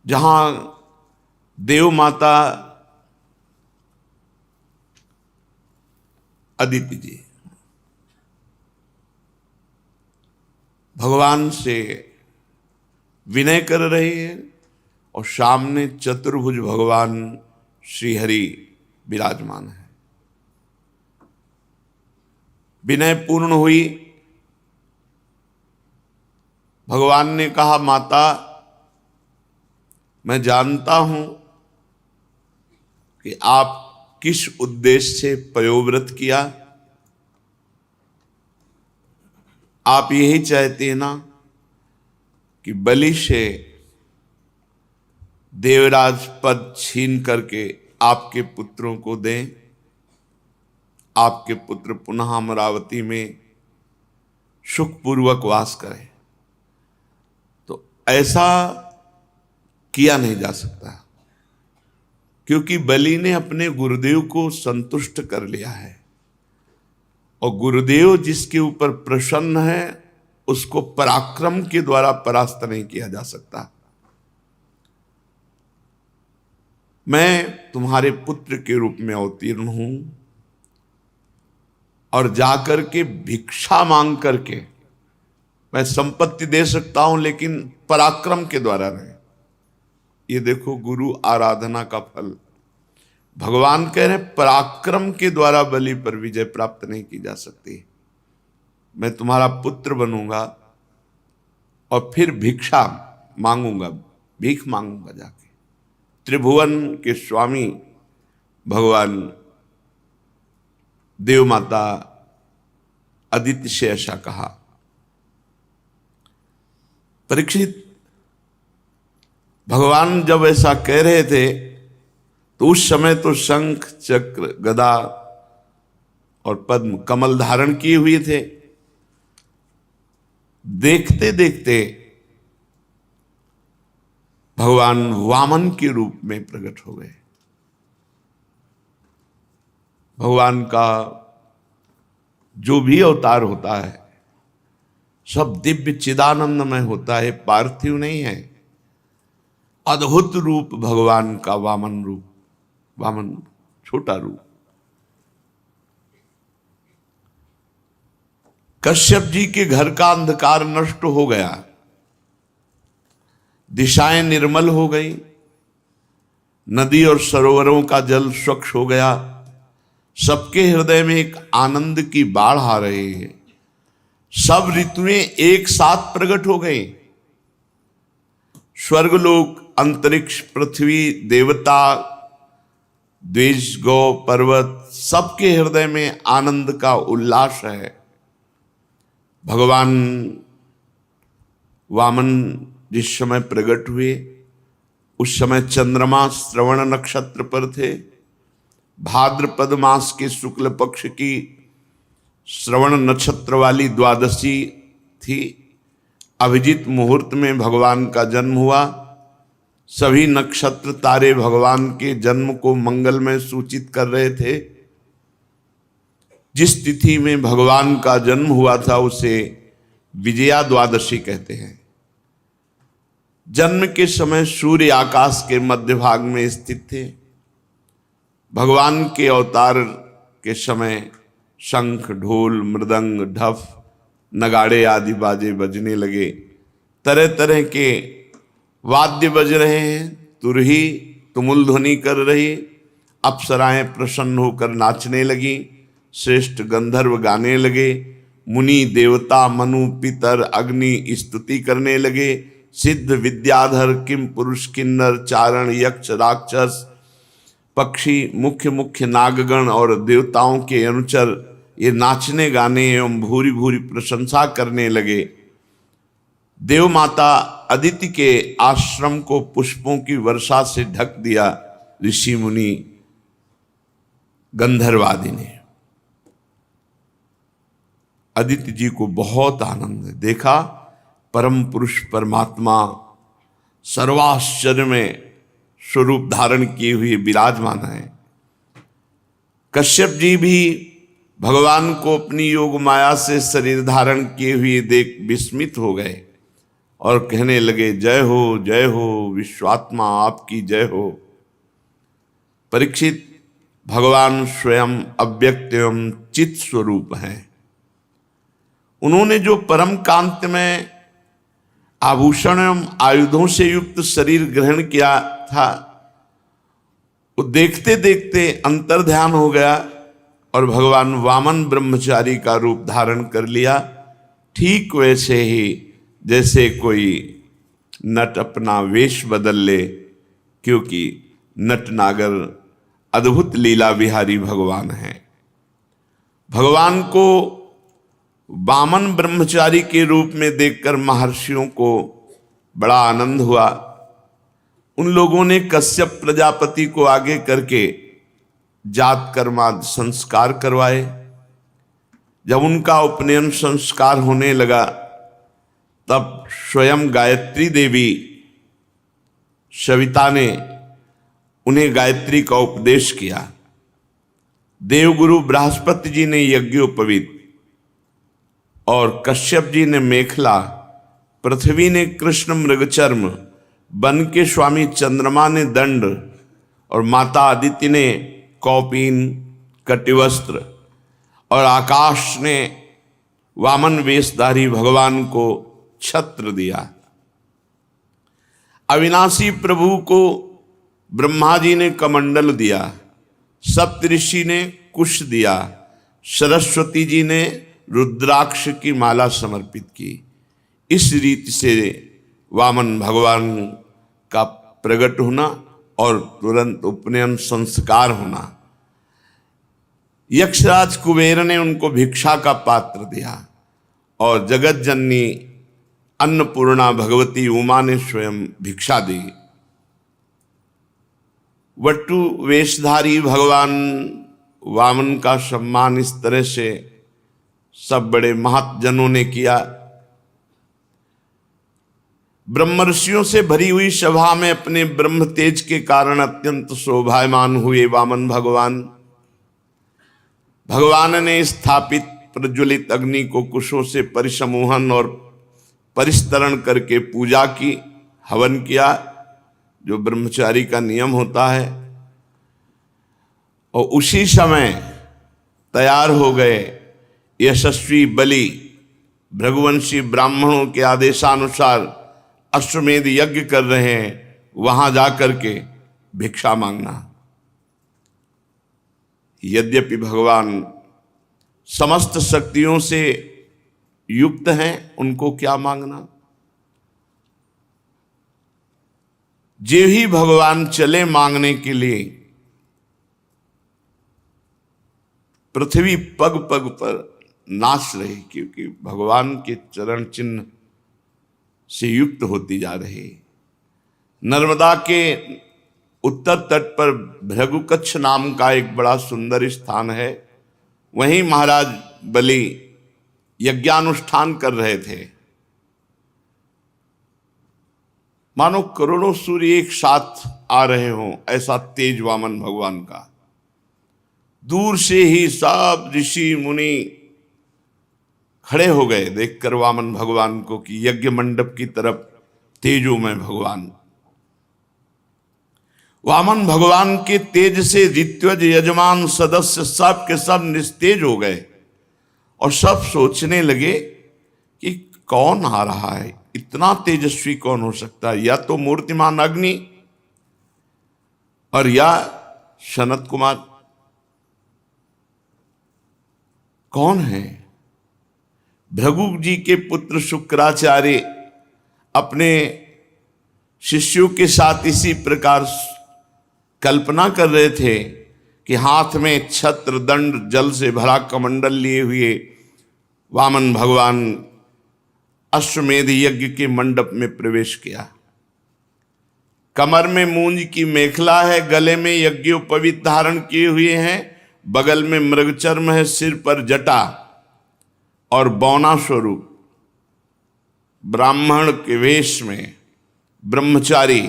जहां देव माता अदिति जी भगवान से विनय कर रहे हैं और सामने चतुर्भुज भगवान श्रीहरि विराजमान है। विनय पूर्ण हुई। भगवान ने कहा, माता मैं जानता हूं कि आप किस उद्देश्य से पयोव्रत किया। आप यही चाहते हैं ना कि बलि से देवराज पद छीन करके आपके पुत्रों को दें, आपके पुत्र पुनः अमरावती में सुखपूर्वक वास करें। तो ऐसा किया नहीं जा सकता, क्योंकि बलि ने अपने गुरुदेव को संतुष्ट कर लिया है और गुरुदेव जिसके ऊपर प्रसन्न है उसको पराक्रम के द्वारा परास्त नहीं किया जा सकता। मैं तुम्हारे पुत्र के रूप में अवतीर्ण हूं और जाकर के भिक्षा मांग करके मैं संपत्ति दे सकता हूं, लेकिन पराक्रम के द्वारा नहीं। ये देखो गुरु आराधना का फल। भगवान कह रहे पराक्रम के द्वारा बलि पर विजय प्राप्त नहीं की जा सकती। मैं तुम्हारा पुत्र बनूंगा और फिर भिक्षा मांगूंगा, भीख मांगूंगा जाके। त्रिभुवन के स्वामी भगवान देव माता अदिति से ऐसा कहा। परीक्षित, भगवान जब ऐसा कह रहे थे तो उस समय तो शंख चक्र गदा और पद्म कमल धारण किए हुए थे। देखते देखते भगवान वामन के रूप में प्रकट हो गए। भगवान का जो भी अवतार होता है सब दिव्य चिदानंदमय होता है, पार्थिव नहीं है। अद्भुत रूप भगवान का वामन रूप, वामन छोटा रूप। कश्यप जी के घर का अंधकार नष्ट हो गया, दिशाएं निर्मल हो गई, नदी और सरोवरों का जल स्वच्छ हो गया। सबके हृदय में एक आनंद की बाढ़ आ रही है। सब ऋतुएं एक साथ प्रकट हो गई। स्वर्गलोक, अंतरिक्ष, पृथ्वी, देवता, द्विज, गौ, पर्वत, सबके हृदय में आनंद का उल्लास है। भगवान वामन जिस समय प्रकट हुए उस समय चंद्रमा श्रवण नक्षत्र पर थे। भाद्रपद मास के शुक्ल पक्ष की श्रवण नक्षत्र वाली द्वादशी थी। अभिजीत मुहूर्त में भगवान का जन्म हुआ। सभी नक्षत्र तारे भगवान के जन्म को मंगलमय सूचित कर रहे थे। जिस तिथि में भगवान का जन्म हुआ था उसे विजया द्वादशी कहते हैं। जन्म के समय सूर्य आकाश के मध्य भाग में स्थित थे। भगवान के अवतार के समय शंख, ढोल, मृदंग, ढफ, नगाड़े आदि बाजे बजने लगे। तरह तरह के वाद्य बज रहे हैं। तुरही तुमुल ध्वनि कर रही। अप्सराएं प्रसन्न होकर नाचने लगी। श्रेष्ठ गंधर्व गाने लगे। मुनि, देवता, मनु, पितर, अग्नि स्तुति करने लगे। सिद्ध, विद्याधर, किम पुरुष, किन्नर, चारण, यक्ष, राक्षस, पक्षी, मुख्य मुख्य नागगण और देवताओं के अनुचर ये नाचने गाने एवं भूरी भूरी प्रशंसा करने लगे। देव माता अदिति के आश्रम को पुष्पों की वर्षा से ढक दिया ऋषि मुनि गंधर्वादि ने। अदिति जी को बहुत आनंद देखा। परम पुरुष परमात्मा सर्वाश्चर्य में स्वरूप धारण किए हुए विराजमान है। कश्यप जी भी भगवान को अपनी योग माया से शरीर धारण किए हुए देख विस्मित हो गए और कहने लगे, जय हो विश्वात्मा, आपकी जय हो। परीक्षित, भगवान स्वयं अव्यक्त एवं चित स्वरूप हैं। उन्होंने जो परम कांत में आभूषण एवं आयुधों से युक्त शरीर ग्रहण किया था, वो देखते देखते अंतर्ध्यान हो गया और भगवान वामन ब्रह्मचारी का रूप धारण कर लिया। ठीक वैसे ही जैसे कोई नट अपना वेश बदल ले, क्योंकि नट नागर अद्भुत लीला विहारी भगवान हैं। भगवान को वामन ब्रह्मचारी के रूप में देखकर महर्षियों को बड़ा आनंद हुआ। उन लोगों ने कश्यप प्रजापति को आगे करके जात कर्मादि संस्कार करवाए। जब उनका उपनयन संस्कार होने लगा, तब स्वयं गायत्री देवी सविता ने उन्हें गायत्री का उपदेश किया। देवगुरु बृहस्पति जी ने यज्ञोपवीत और कश्यप जी ने मेखला, पृथ्वी ने कृष्ण मृगचर्म, वन के स्वामी चंद्रमा ने दंड और माता आदित्य ने कौपीन कटिवस्त्र और आकाश ने वामन वेशधारी भगवान को छत्र दिया। अविनाशी प्रभु को ब्रह्मा जी ने कमंडल दिया, सप्तऋषि ने कुश दिया, सरस्वती जी ने रुद्राक्ष की माला समर्पित की। इस रीति से वामन भगवान का प्रकट होना और तुरंत उपनयन संस्कार होना। यक्षराज कुबेर ने उनको भिक्षा का पात्र दिया और जगत जननी अन्नपूर्णा भगवती उमा ने स्वयं भिक्षा दी। वटु वेशधारी भगवान वामन का सम्मान इस तरह से सब बड़े महाजनों ने किया। ब्रह्म ऋषियों से भरी हुई सभा में अपने ब्रह्म तेज के कारण अत्यंत शोभायमान हुए वामन भगवान। भगवान ने स्थापित प्रज्वलित अग्नि को कुशों से परिसमूहन और परिस्तरण करके पूजा की, हवन किया, जो ब्रह्मचारी का नियम होता है। और उसी समय तैयार हो गए यशस्वी बलि भृगुवंशी ब्राह्मणों के आदेशानुसार अश्वमेध यज्ञ कर रहे हैं, वहां जाकर के भिक्षा मांगना। यद्यपि भगवान समस्त शक्तियों से युक्त हैं, उनको क्या मांगना। जे ही भगवान चले मांगने के लिए, पृथ्वी पग पग पर नाच रही, क्योंकि भगवान के चरण चिन्ह से युक्त होती जा रही। नर्मदा के उत्तर तट पर भृगुकच्छ नाम का एक बड़ा सुंदर स्थान है। वहीं महाराज बलि यज्ञानुष्ठान कर रहे थे। मानो करोड़ों सूर्य एक साथ आ रहे हों, ऐसा तेज वामन भगवान का। दूर से ही सब ऋषि मुनि खड़े हो गए देखकर वामन भगवान को कि यज्ञ मंडप की तरफ तेजो में भगवान। वामन भगवान के तेज से ऋत्विज यजमान सदस्य सब के सब निस्तेज हो गए और सब सोचने लगे कि कौन आ रहा है, इतना तेजस्वी कौन हो सकता है। या तो मूर्तिमान अग्नि और या सनत कुमार। कौन है? भृगु जी के पुत्र शुक्राचार्य अपने शिष्यों के साथ इसी प्रकार कल्पना कर रहे थे कि हाथ में छत्र दंड जल से भरा कमंडल लिए हुए वामन भगवान अश्वमेध यज्ञ के मंडप में प्रवेश किया। कमर में मूंज की मेखला है, गले में यज्ञोपवीत धारण किए हुए हैं, बगल में मृगचर्म है, सिर पर जटा और बौना स्वरूप ब्राह्मण के वेश में ब्रह्मचारी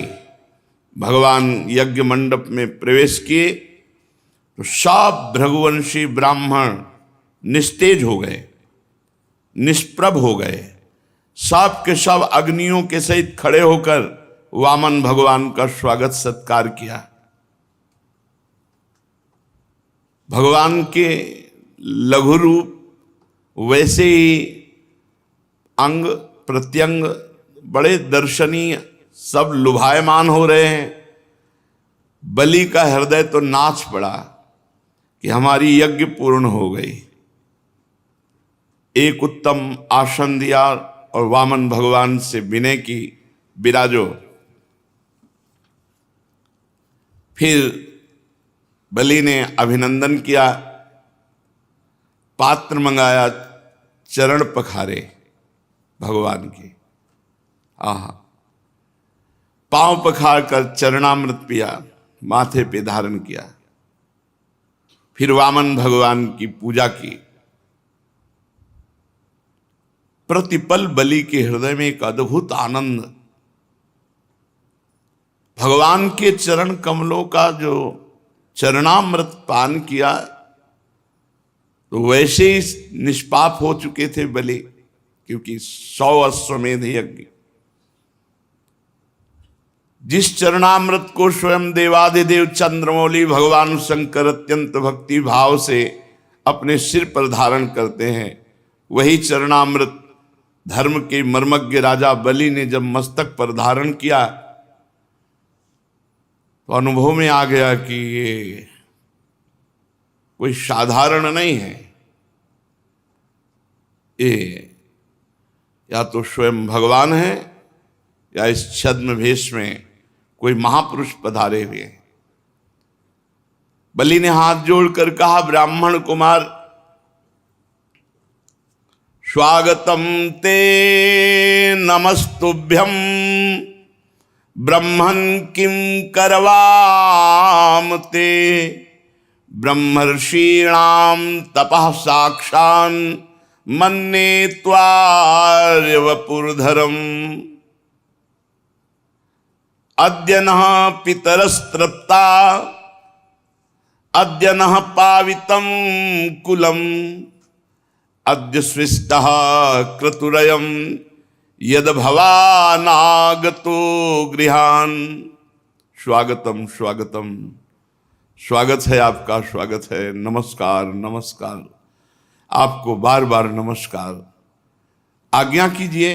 भगवान यज्ञ मंडप में प्रवेश किए तो सब भृगुवंशी ब्राह्मण निस्तेज हो गए, निष्प्रभ हो गए, सब के सब अग्नियों के सहित खड़े होकर वामन भगवान का स्वागत सत्कार किया। भगवान के लघु रूप वैसे ही अंग प्रत्यंग बड़े दर्शनीय, सब लुभायमान हो रहे हैं। बलि का हृदय तो नाच पड़ा कि हमारी यज्ञ पूर्ण हो गई। एक उत्तम आसन दिया और वामन भगवान से विनय की, विराजो। फिर बलि ने अभिनंदन किया, पात्र मंगाया, चरण पखारे भगवान के। आहा, पांव पखार कर चरणामृत पिया, माथे पे धारण किया। फिर वामन भगवान की पूजा की। प्रतिपल बलि के हृदय में एक अद्भुत आनंद, भगवान के चरण कमलों का जो चरणामृत पान किया तो वैसे ही निष्पाप हो चुके थे बलि, क्योंकि 100 अश्वमेध यज्ञ। जिस चरणामृत को स्वयं देवाधिदेव चंद्रमौली भगवान शंकर अत्यंत भक्ति भाव से अपने सिर पर धारण करते हैं, वही चरणामृत धर्म के मर्मज्ञ राजा बलि ने जब मस्तक पर धारण किया तो अनुभव में आ गया कि ये कोई साधारण नहीं है, ये या तो स्वयं भगवान है या इस छद्म भेष में कोई महापुरुष पधारे हुए हैं। बलि ने हाथ जोड़कर कहा, ब्राह्मण कुमार, स्वागतम ते नमस्तुभ्यम, ब्रह्मन् किं करवाम ते, ब्रह्मर्षीणां तपः साक्षान् मन्ये त्वार्य वपुर्धरम्। अद्य नः पितरस्तृप्ता, अद्य नः पावितं कुलम्, अद्य स्विष्टः क्रतुरयम्, यद भवानागतो गृहान। स्वागतम स्वागतम, स्वागत है आपका, स्वागत है, नमस्कार नमस्कार, आपको बार बार नमस्कार। आज्ञा कीजिए,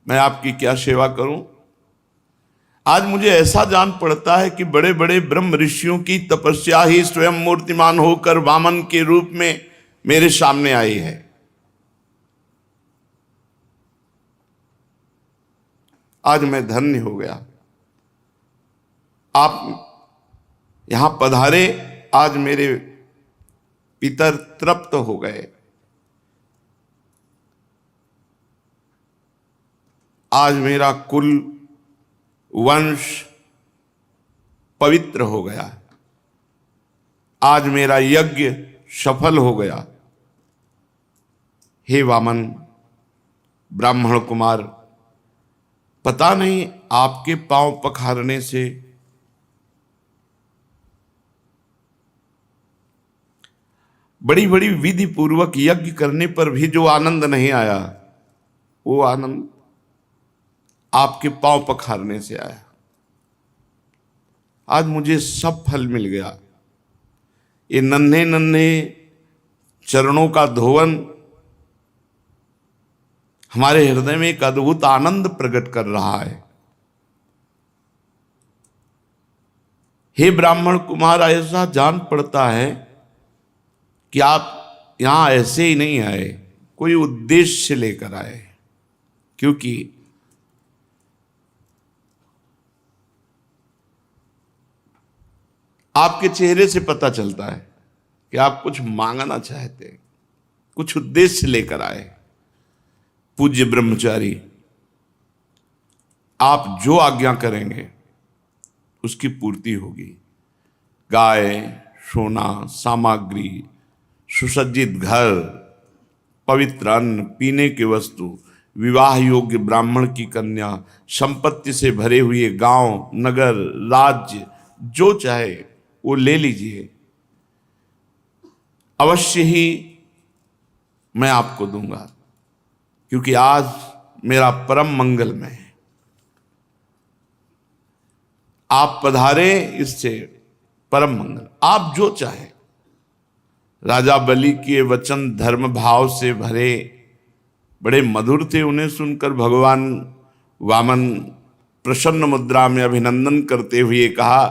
मैं आपकी क्या सेवा करूं। आज मुझे ऐसा जान पड़ता है कि बड़े बड़े ब्रह्म ऋषियों की तपस्या ही स्वयं मूर्तिमान होकर वामन के रूप में मेरे सामने आई है। आज मैं धन्य हो गया, आप यहां पधारे, आज मेरे पितर तृप्त हो गए। आज मेरा कुल वंश पवित्र हो गया, आज मेरा यज्ञ सफल हो गया। हे वामन ब्राह्मण कुमार, पता नहीं आपके पांव पखारने से बड़ी बड़ी विधि पूर्वक यज्ञ करने पर भी जो आनंद नहीं आया, वो आनंद आपके पांव पखारने से आया। आज मुझे सब फल मिल गया। ये नन्हे नन्हे चरणों का धोवन हमारे हृदय में एक अद्भुत आनंद प्रकट कर रहा है। हे ब्राह्मण कुमार, ऐसा जान पड़ता है कि आप यहां ऐसे ही नहीं आए, कोई उद्देश्य से लेकर आए। क्योंकि आपके चेहरे से पता चलता है कि आप कुछ मांगना चाहते हैं, कुछ उद्देश्य लेकर आए। पूज्य ब्रह्मचारी, आप जो आज्ञा करेंगे उसकी पूर्ति होगी। गाय, सोना, सामग्री, सुसज्जित घर, पवित्र अन्न, पीने की वस्तु, विवाह योग्य ब्राह्मण की कन्या, संपत्ति से भरे हुए गांव, नगर, राज्य, जो चाहे वो ले लीजिए, अवश्य ही मैं आपको दूंगा। क्योंकि आज मेरा परम मंगलमय है। आप पधारे, इससे परम मंगल। आप जो चाहे। राजा बलि के वचन धर्म भाव से भरे, बड़े मधुर थे। उन्हें सुनकर भगवान वामन प्रसन्न मुद्रा में अभिनंदन करते हुए कहा,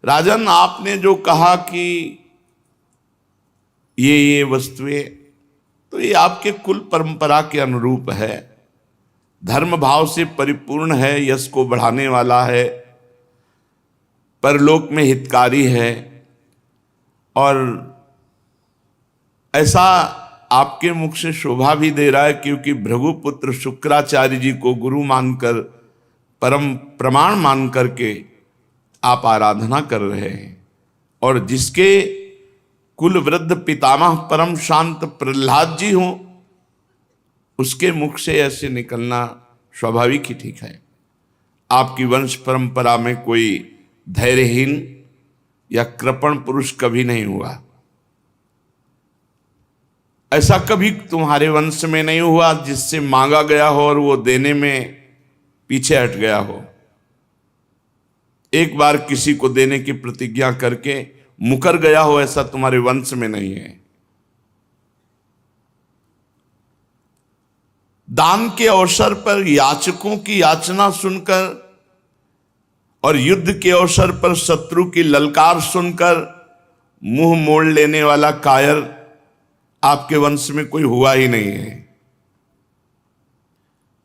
राजन, आपने जो कहा कि ये वस्तुएं, तो ये आपके कुल परंपरा के अनुरूप है, धर्म भाव से परिपूर्ण है, यश को बढ़ाने वाला है, परलोक में हितकारी है। और ऐसा आपके मुख से शोभा भी दे रहा है, क्योंकि भृगुपुत्र शुक्राचार्य जी को गुरु मानकर, परम प्रमाण मान करके आप आराधना कर रहे हैं। और जिसके कुल वृद्ध पितामह परम शांत प्रहलाद जी हों, उसके मुख से ऐसे निकलना स्वाभाविक ही ठीक है। आपकी वंश परंपरा में कोई धैर्यहीन या कृपण पुरुष कभी नहीं हुआ। ऐसा कभी तुम्हारे वंश में नहीं हुआ जिससे मांगा गया हो और वो देने में पीछे हट गया हो। एक बार किसी को देने की प्रतिज्ञा करके मुकर गया हो, ऐसा तुम्हारे वंश में नहीं है। दान के अवसर पर याचकों की याचना सुनकर और युद्ध के अवसर पर शत्रु की ललकार सुनकर मुंह मोड़ लेने वाला कायर आपके वंश में कोई हुआ ही नहीं है।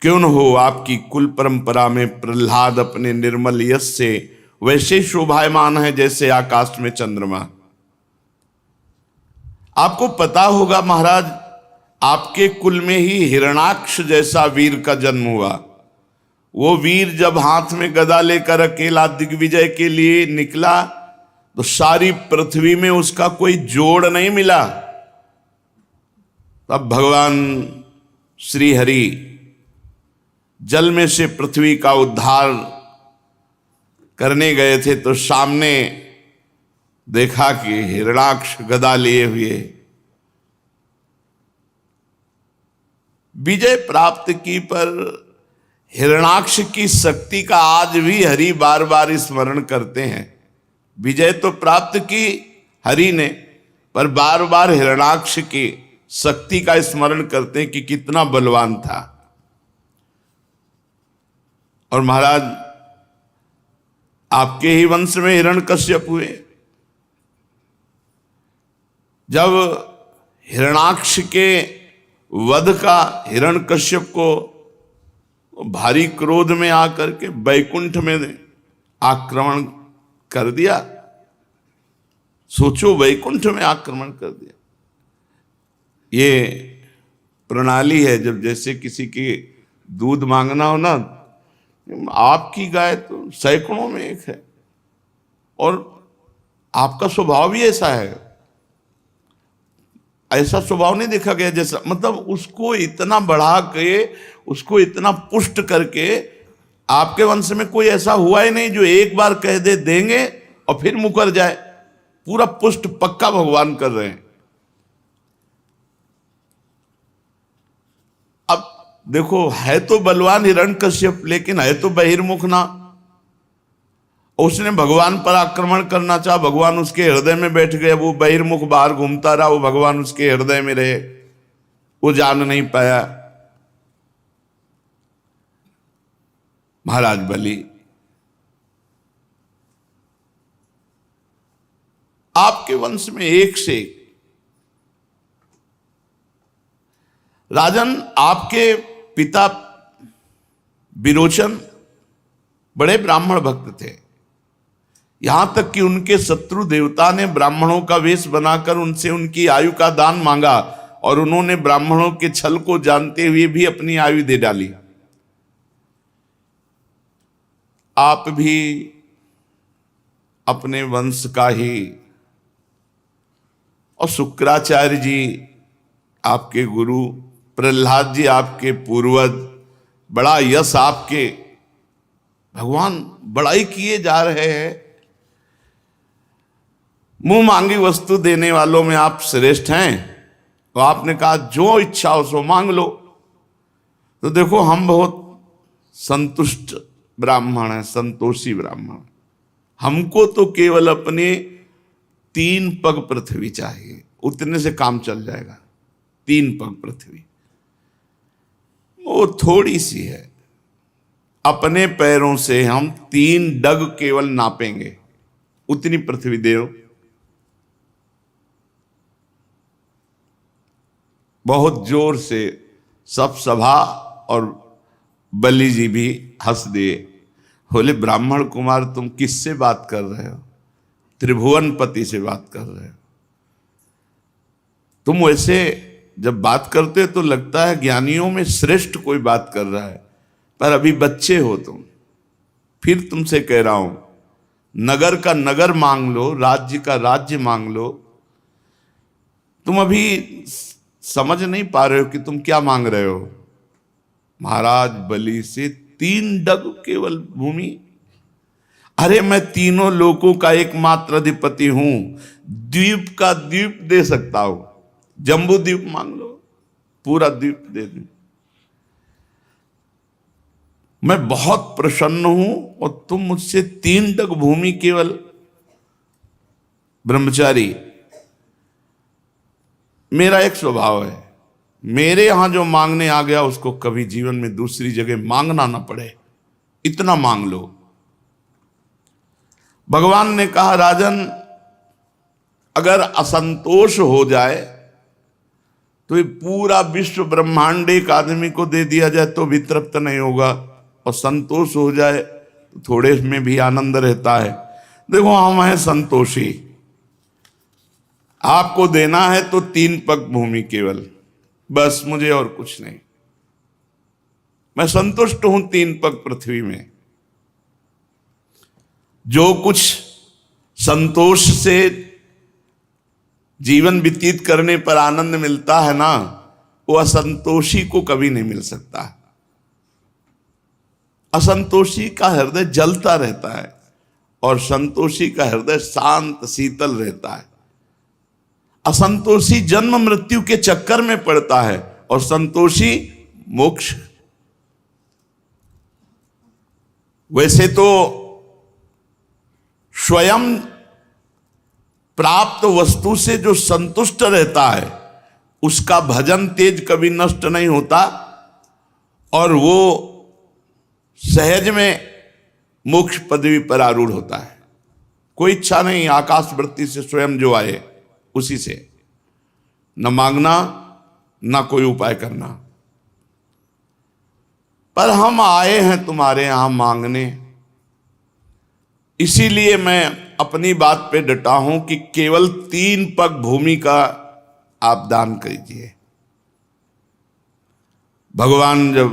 क्यों न हो, आपकी कुल परंपरा में प्रहलाद अपने निर्मल यश से वैसे शोभायमान है जैसे आकाश में चंद्रमा। आपको पता होगा महाराज, आपके कुल में ही हिरणाक्ष जैसा वीर का जन्म हुआ। वो वीर जब हाथ में गदा लेकर अकेला दिग्विजय के लिए निकला, तो सारी पृथ्वी में उसका कोई जोड़ नहीं मिला। तब भगवान श्री हरि जल में से पृथ्वी का उद्धार करने गए थे, तो सामने देखा कि हिरणाक्ष गदा लिए हुए विजय प्राप्त की। पर हिरणाक्ष की शक्ति का आज भी हरि बार बार स्मरण करते हैं। विजय तो प्राप्त की हरि ने, पर बार बार हिरणाक्ष की शक्ति का स्मरण करते हैं कि कितना बलवान था। और महाराज, आपके ही वंश में हिरण्यकश्यप हुए। जब हिरणाक्ष के वध का हिरण्यकश्यप को भारी क्रोध में आकर के वैकुंठ में आक्रमण कर दिया। सोचो, वैकुंठ में आक्रमण कर दिया। ये प्रणाली है, जब जैसे किसी की दूध मांगना हो ना, आपकी गाय तो सैकड़ों में एक है और आपका स्वभाव भी ऐसा है। ऐसा स्वभाव नहीं देखा गया जैसा, मतलब उसको इतना बढ़ा के, उसको इतना पुष्ट करके, आपके वंश में कोई ऐसा हुआ ही नहीं जो एक बार कह दे देंगे और फिर मुकर जाए। पूरा पुष्ट पक्का भगवान कर रहे हैं। अब देखो, है तो बलवान हिरण्यकश्यप, लेकिन है तो बहिर्मुख ना। उसने भगवान पर आक्रमण करना चाहा, भगवान उसके हृदय में बैठ गए। वो बहिर्मुख बाहर घूमता रहा, वो भगवान उसके हृदय में रहे, वो जान नहीं पाया। महाराज बलि, आपके वंश में एक से एक राजन, आपके पिता विरोचन बड़े ब्राह्मण भक्त थे। यहां तक कि उनके शत्रु देवता ने ब्राह्मणों का वेश बनाकर उनसे उनकी आयु का दान मांगा, और उन्होंने ब्राह्मणों के छल को जानते हुए भी अपनी आयु दे डाली। आप भी अपने वंश का ही, और शुक्राचार्य जी आपके गुरु, प्रहलाद जी आपके पूर्वज, बड़ा यश आपके, भगवान बड़ाई किए जा रहे हैं। मुंह मांगी वस्तु देने वालों में आप श्रेष्ठ हैं, तो आपने कहा जो इच्छा हो सो मांग लो। तो देखो हम बहुत संतुष्ट ब्राह्मण हैं, संतोषी ब्राह्मण। हमको तो केवल अपने 3 पग पृथ्वी चाहिए, उतने से काम चल जाएगा। 3 पग पृथ्वी वो थोड़ी सी है, अपने पैरों से हम 3 डग केवल नापेंगे, उतनी पृथ्वी दो। बहुत जोर से सब सभा और बलि जी भी हंस दिए। बोले ब्राह्मण कुमार तुम किससे बात कर रहे हो? त्रिभुवनपति से बात कर रहे हो। तुम वैसे जब बात करते तो लगता है ज्ञानियों में श्रेष्ठ कोई बात कर रहा है, पर अभी बच्चे हो तुम। फिर तुमसे कह रहा हूं, नगर का नगर मांग लो, राज्य का राज्य मांग लो। तुम अभी समझ नहीं पा रहे हो कि तुम क्या मांग रहे हो। महाराज बलि से 3 डग केवल भूमि। अरे मैं तीनों लोकों का एकमात्र अधिपति हूं, द्वीप का द्वीप दे सकता हूं। जम्बू द्वीप मांग लो, पूरा द्वीप दे दूं। मैं बहुत प्रसन्न हूं और तुम मुझसे 3 डग भूमि केवल। ब्रह्मचारी, मेरा एक स्वभाव है, मेरे यहां जो मांगने आ गया उसको कभी जीवन में दूसरी जगह मांगना ना पड़े, इतना मांग लो। भगवान ने कहा राजन, अगर असंतोष हो जाए तो ये पूरा विश्व ब्रह्मांड एक आदमी को दे दिया जाए तो भी तृप्त नहीं होगा, और संतोष हो जाए तो थोड़े में भी आनंद रहता है। देखो हम हैं संतोषी, आपको देना है तो 3 पग भूमि केवल, बस, मुझे और कुछ नहीं। मैं संतुष्ट हूं 3 पग पृथ्वी में। जो कुछ संतोष से जीवन व्यतीत करने पर आनंद मिलता है ना, वो असंतोषी को कभी नहीं मिल सकता। असंतोषी का हृदय जलता रहता है और संतोषी का हृदय शांत शीतल रहता है। असंतोषी जन्म मृत्यु के चक्कर में पड़ता है और संतोषी मोक्ष। वैसे तो स्वयं प्राप्त वस्तु से जो संतुष्ट रहता है उसका भजन तेज कभी नष्ट नहीं होता, और वो सहज में मोक्ष पदवी पर आरूढ़ होता है। कोई इच्छा नहीं, आकाश वृत्ति से स्वयं जो आए उसी से, न मांगना न कोई उपाय करना। पर हम आए हैं तुम्हारे यहां मांगने, इसीलिए मैं अपनी बात पे डटा हूं कि केवल 3 पग भूमि का आप दान कीजिए। भगवान जब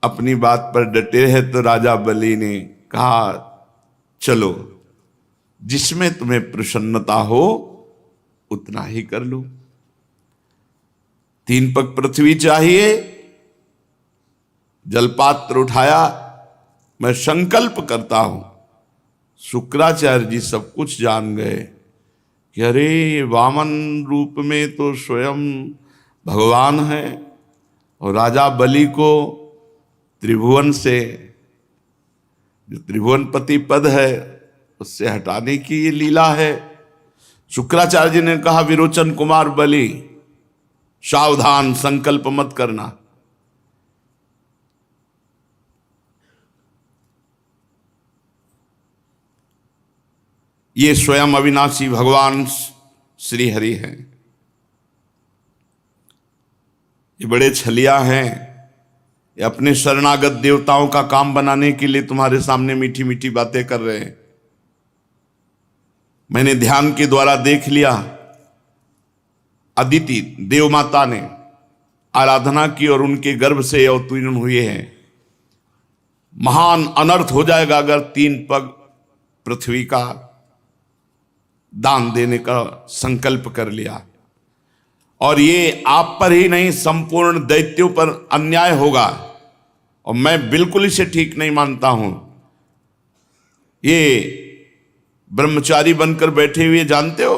अपनी बात पर डटे हैं तो राजा बलि ने कहा चलो, जिसमें तुम्हें प्रसन्नता हो उतना ही कर लो। 3 पग पृथ्वी चाहिए। जलपात्र उठाया, मैं संकल्प करता हूं। शुक्राचार्य जी सब कुछ जान गए कि अरे वामन रूप में तो स्वयं भगवान है, और राजा बलि को त्रिभुवन से, जो त्रिभुवनपति पद है, उससे हटाने की ये लीला है। शुक्राचार्य जी ने कहा विरोचन कुमार बलि, सावधान, संकल्प मत करना। ये स्वयं अविनाशी भगवान श्री हरि हैं। ये बड़े छलिया हैं, ये अपने शरणागत देवताओं का काम बनाने के लिए तुम्हारे सामने मीठी मीठी बातें कर रहे हैं। मैंने ध्यान के द्वारा देख लिया, अदिति देव माता ने आराधना की और उनके गर्भ से अवतीर्ण हुए हैं। महान अनर्थ हो जाएगा अगर 3 पग पृथ्वी का दान देने का संकल्प कर लिया, और ये आप पर ही नहीं संपूर्ण दैत्यों पर अन्याय होगा, और मैं बिल्कुल इसे ठीक नहीं मानता हूं। ये ब्रह्मचारी बनकर बैठे हुए जानते हो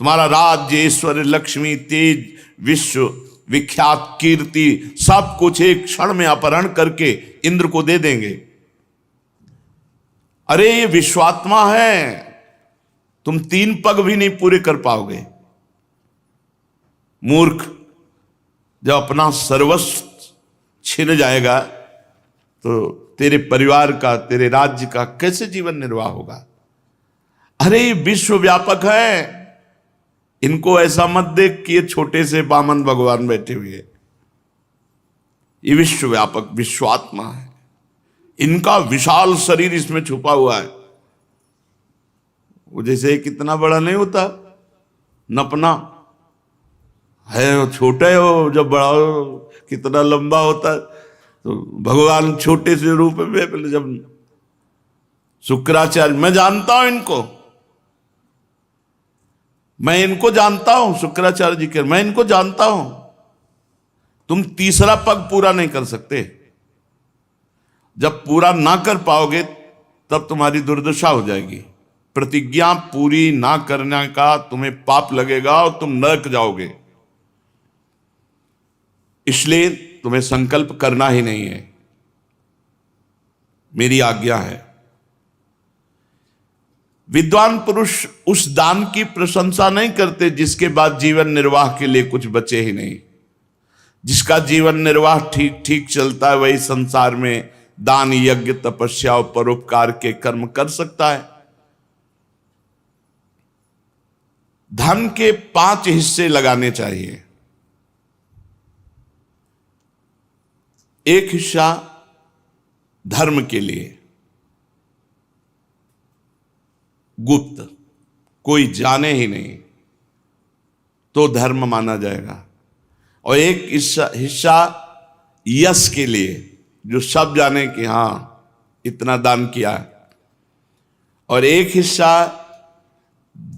तुम्हारा राज्य, ऐश्वर्य, लक्ष्मी, तेज, विश्व विख्यात कीर्ति, सब कुछ एक क्षण में अपहरण करके इंद्र को दे देंगे। अरे ये विश्वात्मा है, तुम 3 पग भी नहीं पूरे कर पाओगे। मूर्ख, जब अपना सर्वस्व छिन जाएगा तो तेरे परिवार का, तेरे राज्य का कैसे जीवन निर्वाह होगा। अरे ये विश्व व्यापक है, इनको ऐसा मत देख कि ये छोटे से बामन भगवान बैठे हुए। ये विश्व व्यापक विश्वात्मा है, इनका विशाल शरीर इसमें छुपा हुआ है। वो जैसे कितना बड़ा नहीं होता नपना है, वो छोटा है, वो जब बड़ा हो कितना लंबा होता है। तो भगवान छोटे से रूप में, जब शुक्राचार्य, मैं जानता हूं इनको, मैं इनको जानता हूं, शुक्राचार्य जी के, मैं इनको जानता हूं। तुम तीसरा पग पूरा नहीं कर सकते। जब पूरा ना कर पाओगे तब तुम्हारी दुर्दशा हो जाएगी। प्रतिज्ञा पूरी ना करने का तुम्हें पाप लगेगा और तुम नरक जाओगे। इसलिए तुम्हें संकल्प करना ही नहीं है, मेरी आज्ञा है। विद्वान पुरुष उस दान की प्रशंसा नहीं करते जिसके बाद जीवन निर्वाह के लिए कुछ बचे ही नहीं। जिसका जीवन निर्वाह ठीक ठीक चलता है वही संसार में दान, यज्ञ, तपस्या और परोपकार के कर्म कर सकता है। धन के 5 हिस्से लगाने चाहिए। एक हिस्सा धर्म के लिए, गुप्त, कोई जाने ही नहीं तो धर्म माना जाएगा। और एक हिस्सा यश के लिए, जो सब जाने कि हां इतना दान किया। और एक हिस्सा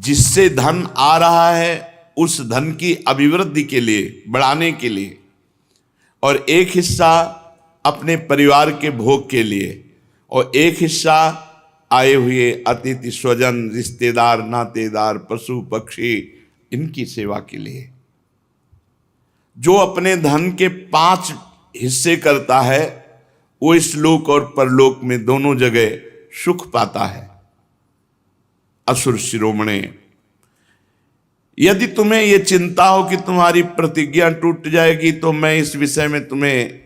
जिससे धन आ रहा है उस धन की अभिवृद्धि के लिए, बढ़ाने के लिए। और एक हिस्सा अपने परिवार के भोग के लिए। और एक हिस्सा आए हुए अतिथि, स्वजन, रिश्तेदार, नातेदार, पशु पक्षी, इनकी सेवा के लिए। जो अपने धन के 5 हिस्से करता है वो इस लोक और परलोक में दोनों जगह सुख पाता है। असुर शिरोमणे, यदि तुम्हें यह चिंता हो कि तुम्हारी प्रतिज्ञा टूट जाएगी तो मैं इस विषय में तुम्हें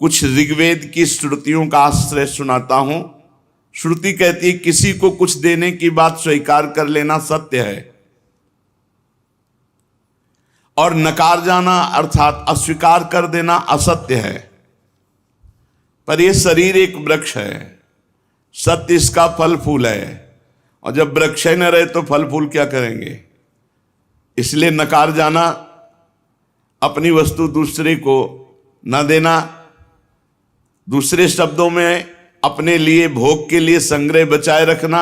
कुछ ऋग्वेद की श्रुतियों का आश्रय सुनाता हूं। श्रुति कहती है किसी को कुछ देने की बात स्वीकार कर लेना सत्य है और नकार जाना अर्थात अस्वीकार कर देना असत्य है। पर यह शरीर एक वृक्ष है, सत्य इसका फल फूल है। और जब वृक्ष ही न रहे तो फल फूल क्या करेंगे। इसलिए नकार जाना, अपनी वस्तु दूसरे को न देना, दूसरे शब्दों में अपने लिए भोग के लिए संग्रह बचाए रखना,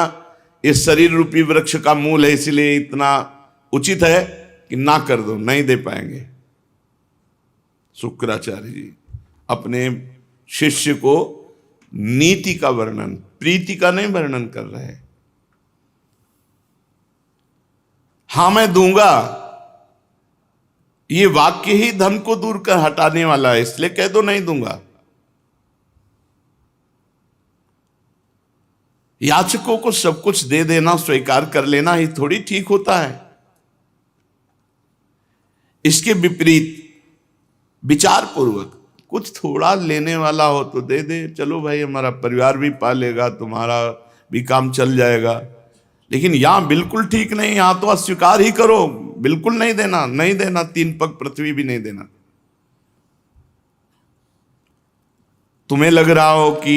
इस शरीर रूपी वृक्ष का मूल है। इसलिए इतना उचित है कि ना कर दो, नहीं दे पाएंगे। शुक्राचार्य जी अपने शिष्य को नीति का वर्णन, प्रीति का नहीं वर्णन कर रहे हैं। हां मैं दूंगा, ये वाक्य ही धन को दूर कर हटाने वाला है, इसलिए कह दो नहीं दूंगा। याचकों को सब कुछ दे देना, स्वीकार कर लेना ही थोड़ी ठीक होता है। इसके विपरीत विचार पूर्वक कुछ थोड़ा लेने वाला हो तो दे दे, चलो भाई हमारा परिवार भी पालेगा, तुम्हारा भी काम चल जाएगा। लेकिन यहां बिल्कुल ठीक नहीं, यहां तो अस्वीकार ही करो, बिल्कुल नहीं देना, नहीं देना, 3 पग पृथ्वी भी नहीं देना। तुम्हें लग रहा हो कि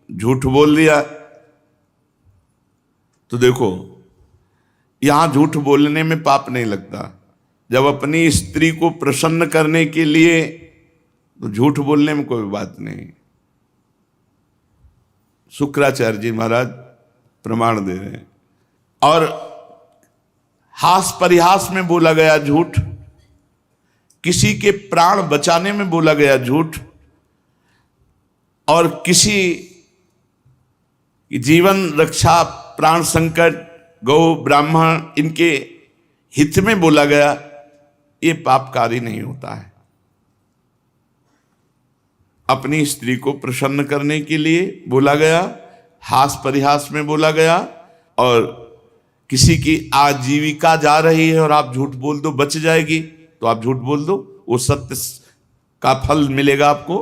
झूठ बोल दिया तो देखो यहां झूठ बोलने में पाप नहीं लगता। जब अपनी स्त्री को प्रसन्न करने के लिए तो झूठ बोलने में कोई बात नहीं। शुक्राचार्य जी महाराज प्रमाण दे रहे हैं। और हास परिहास में बोला गया झूठ, किसी के प्राण बचाने में बोला गया झूठ, और किसी जीवन रक्षा, प्राण संकट, गौ ब्राह्मण, इनके हित में बोला गया, ये पापकारी नहीं होता है। अपनी स्त्री को प्रसन्न करने के लिए बोला गया, हास परिहास में बोला गया, और किसी की आजीविका जा रही है और आप झूठ बोल दो बच जाएगी तो आप झूठ बोल दो, वो सत्य का फल मिलेगा आपको।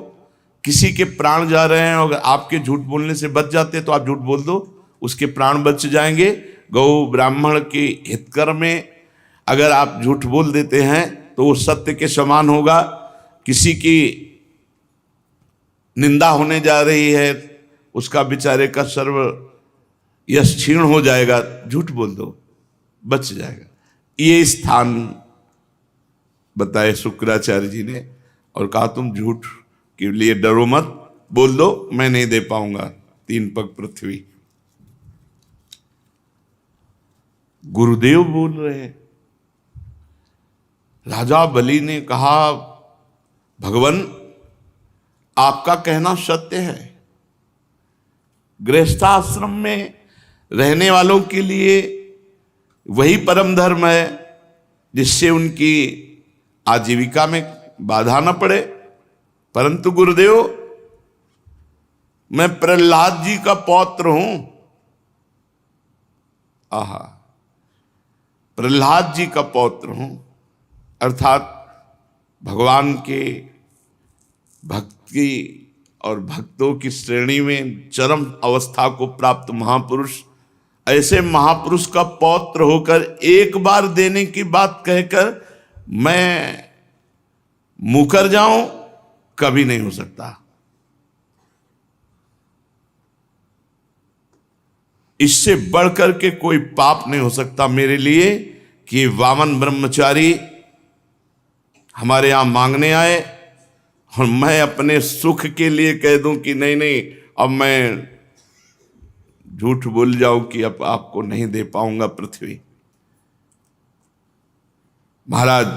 किसी के प्राण जा रहे हैं और आपके झूठ बोलने से बच जाते तो आप झूठ बोल दो, उसके प्राण बच जाएंगे। गौ ब्राह्मण के हितकर में अगर आप झूठ बोल देते हैं तो वो सत्य के समान होगा। किसी की निंदा होने जा रही है, उसका बेचारे का सर्व यश क्षीण हो जाएगा, झूठ बोल दो बच जाएगा। ये स्थान बताए शुक्राचार्य जी ने और कहा तुम झूठ के लिए डरो मत, बोल दो मैं नहीं दे पाऊंगा 3 पग पृथ्वी। गुरुदेव बोल रहे हैं। राजा बलि ने कहा भगवान आपका कहना सत्य है, गृहस्थाश्रम में रहने वालों के लिए वही परम धर्म है जिससे उनकी आजीविका में बाधा न पड़े। परंतु गुरुदेव मैं प्रहलाद जी का पौत्र हूं। आहा, प्रहलाद जी का पौत्र हूं, अर्थात भगवान के भक्ति और भक्तों की श्रेणी में चरम अवस्था को प्राप्त महापुरुष, ऐसे महापुरुष का पौत्र होकर एक बार देने की बात कहकर मैं मुकर जाऊं, कभी नहीं हो सकता। इससे बढ़कर के कोई पाप नहीं हो सकता मेरे लिए कि वामन ब्रह्मचारी हमारे यहां मांगने आए और मैं अपने सुख के लिए कह दूं कि नहीं नहीं अब मैं झूठ बोल जाऊं कि अब आपको नहीं दे पाऊंगा पृथ्वी। महाराज,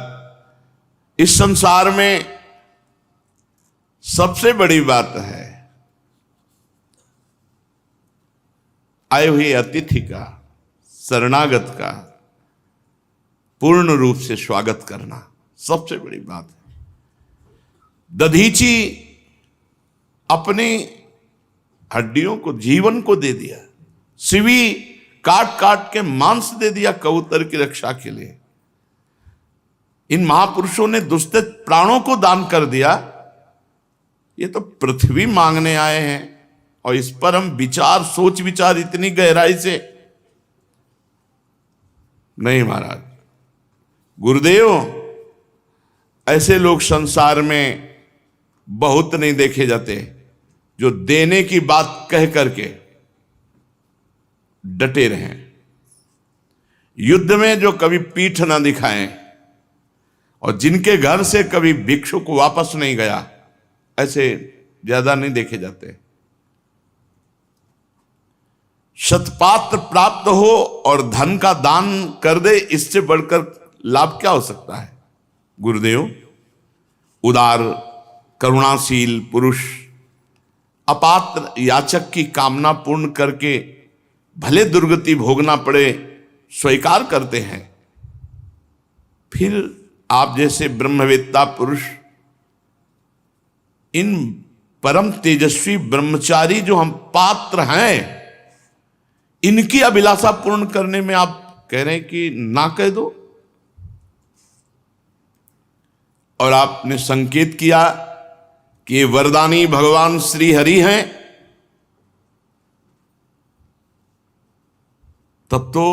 इस संसार में सबसे बड़ी बात है आए हुए अतिथि का, शरणागत का पूर्ण रूप से स्वागत करना सबसे बड़ी बात है। दधीची अपनी हड्डियों को, जीवन को दे दिया, सिवी काट काट के मांस दे दिया कबूतर की रक्षा के लिए। इन महापुरुषों ने दुष्ट प्राणों को दान कर दिया। ये तो पृथ्वी मांगने आए हैं और इस पर हम विचार, सोच विचार इतनी गहराई से नहीं। महाराज गुरुदेव, ऐसे लोग संसार में बहुत नहीं देखे जाते जो देने की बात कह करके डटे रहें, युद्ध में जो कभी पीठ ना दिखाएं और जिनके घर से कभी भिक्षुक वापस नहीं गया, ऐसे ज्यादा नहीं देखे जाते। शतपात्र प्राप्त हो और धन का दान कर दे, इससे बढ़कर लाभ क्या हो सकता है। गुरुदेव, उदार करुणाशील पुरुष अपात्र याचक की कामना पूर्ण करके भले दुर्गति भोगना पड़े स्वीकार करते हैं। फिर आप जैसे ब्रह्मवेत्ता पुरुष इन परम तेजस्वी ब्रह्मचारी जो हम पात्र हैं, इनकी अभिलाषा पूर्ण करने में आप कह रहे हैं कि ना कह दो। और आपने संकेत किया कि ये वरदानी भगवान श्री हरि हैं, तब तो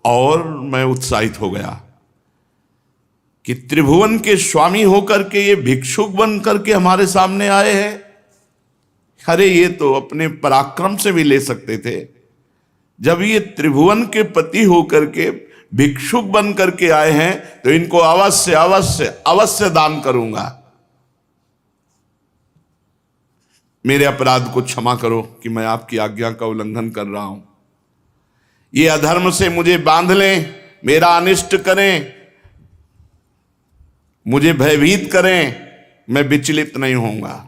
और मैं उत्साहित हो गया कि त्रिभुवन के स्वामी होकर के ये भिक्षुक बन करके हमारे सामने आए हैं। अरे ये तो अपने पराक्रम से भी ले सकते थे। जब ये त्रिभुवन के पति होकर के भिक्षुक बन करके आए हैं तो इनको अवश्य अवश्य अवश्य दान करूंगा। मेरे अपराध को क्षमा करो कि मैं आपकी आज्ञा का उल्लंघन कर रहा हूं। ये अधर्म से मुझे बांध लें, मेरा अनिष्ट करें, मुझे भयभीत करें, मैं विचलित नहीं होऊंगा।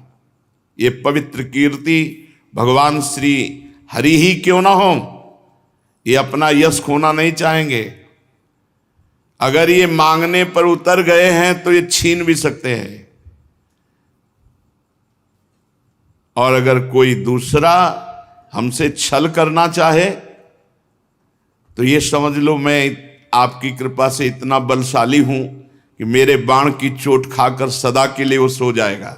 ये पवित्र कीर्ति भगवान श्री हरि ही क्यों ना हो, ये अपना यश खोना नहीं चाहेंगे। अगर ये मांगने पर उतर गए हैं तो ये छीन भी सकते हैं। और अगर कोई दूसरा हमसे छल करना चाहे तो ये समझ लो मैं आपकी कृपा से इतना बलशाली हूं कि मेरे बाण की चोट खाकर सदा के लिए वो सो जाएगा।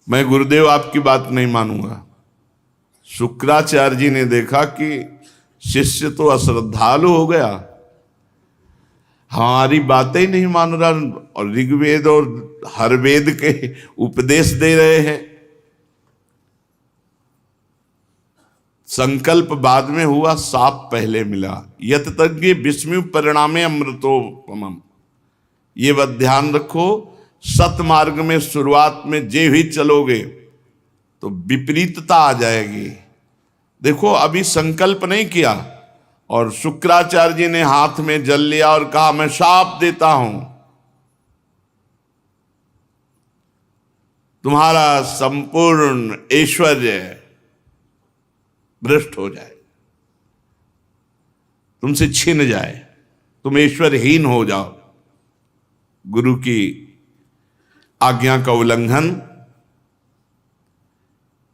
मैं गुरुदेव आपकी बात नहीं मानूंगा। शुक्राचार्य जी ने देखा कि शिष्य तो अश्रद्धालु हो गया, हमारी बातें ही नहीं मान रहा और ऋग्वेद और हर वेद के उपदेश दे रहे हैं। संकल्प बाद में हुआ, साप पहले मिला। यत तज्ञ विस्मय परिणामे अमृतोपमम्। ये बात ध्यान रखो, सतमार्ग में शुरुआत में जे ही चलोगे तो विपरीतता आ जाएगी। देखो अभी संकल्प नहीं किया और शुक्राचार्य जी ने हाथ में जल लिया और कहा मैं शाप देता हूं, तुम्हारा संपूर्ण ऐश्वर्य भ्रष्ट हो जाए, तुमसे छिन जाए, तुम ऐश्वर्यहीन हो जाओ। गुरु की आज्ञा का उल्लंघन,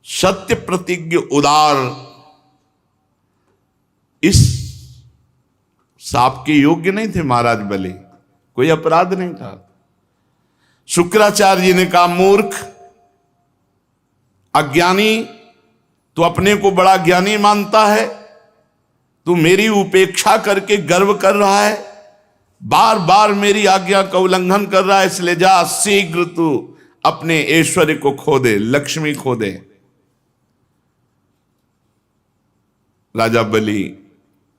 सत्य प्रतिज्ञ उदार इस साप के योग्य नहीं थे महाराज बलि, कोई अपराध नहीं था। शुक्राचार्य जी ने कहा मूर्ख अज्ञानी, तू अपने को बड़ा ज्ञानी मानता है, तू मेरी उपेक्षा करके गर्व कर रहा है, बार बार मेरी आज्ञा का उल्लंघन कर रहा है, इसलिए जा शीघ्र तू अपने ऐश्वर्य को खो दे, लक्ष्मी खो दे। राजा बलि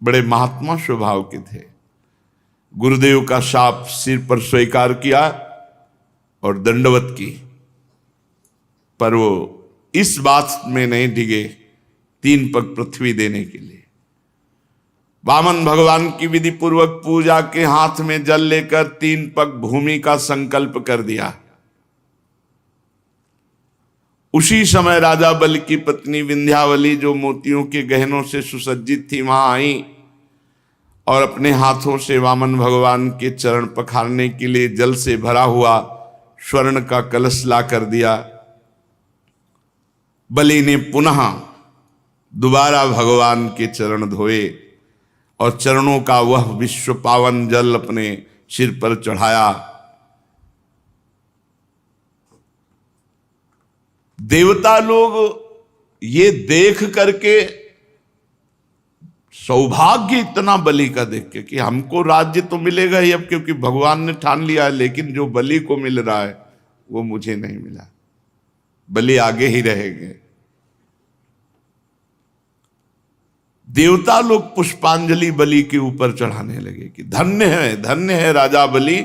बड़े महात्मा स्वभाव के थे, गुरुदेव का शाप सिर पर स्वीकार किया और दंडवत की, पर वो इस बात में नहीं डिगे 3 पग पृथ्वी देने के लिए। वामन भगवान की विधि पूर्वक पूजा के हाथ में जल लेकर 3 पग भूमि का संकल्प कर दिया। उसी समय राजा बलि की पत्नी विंध्यावली, जो मोतियों के गहनों से सुसज्जित थी, वहां आई और अपने हाथों से वामन भगवान के चरण पखारने के लिए जल से भरा हुआ स्वर्ण का कलश ला कर दिया। बलि ने पुनः दोबारा भगवान के चरण धोए और चरणों का वह विश्व पावन जल अपने सिर पर चढ़ाया। देवता लोग ये देख करके, सौभाग्य इतना बलि का देख के कि हमको राज्य तो मिलेगा ही अब, क्योंकि भगवान ने ठान लिया है, लेकिन जो बलि को मिल रहा है वो मुझे नहीं मिला, बलि आगे ही रहेंगे। देवता लोग पुष्पांजलि बलि के ऊपर चढ़ाने लगे कि धन्य है राजा बलि,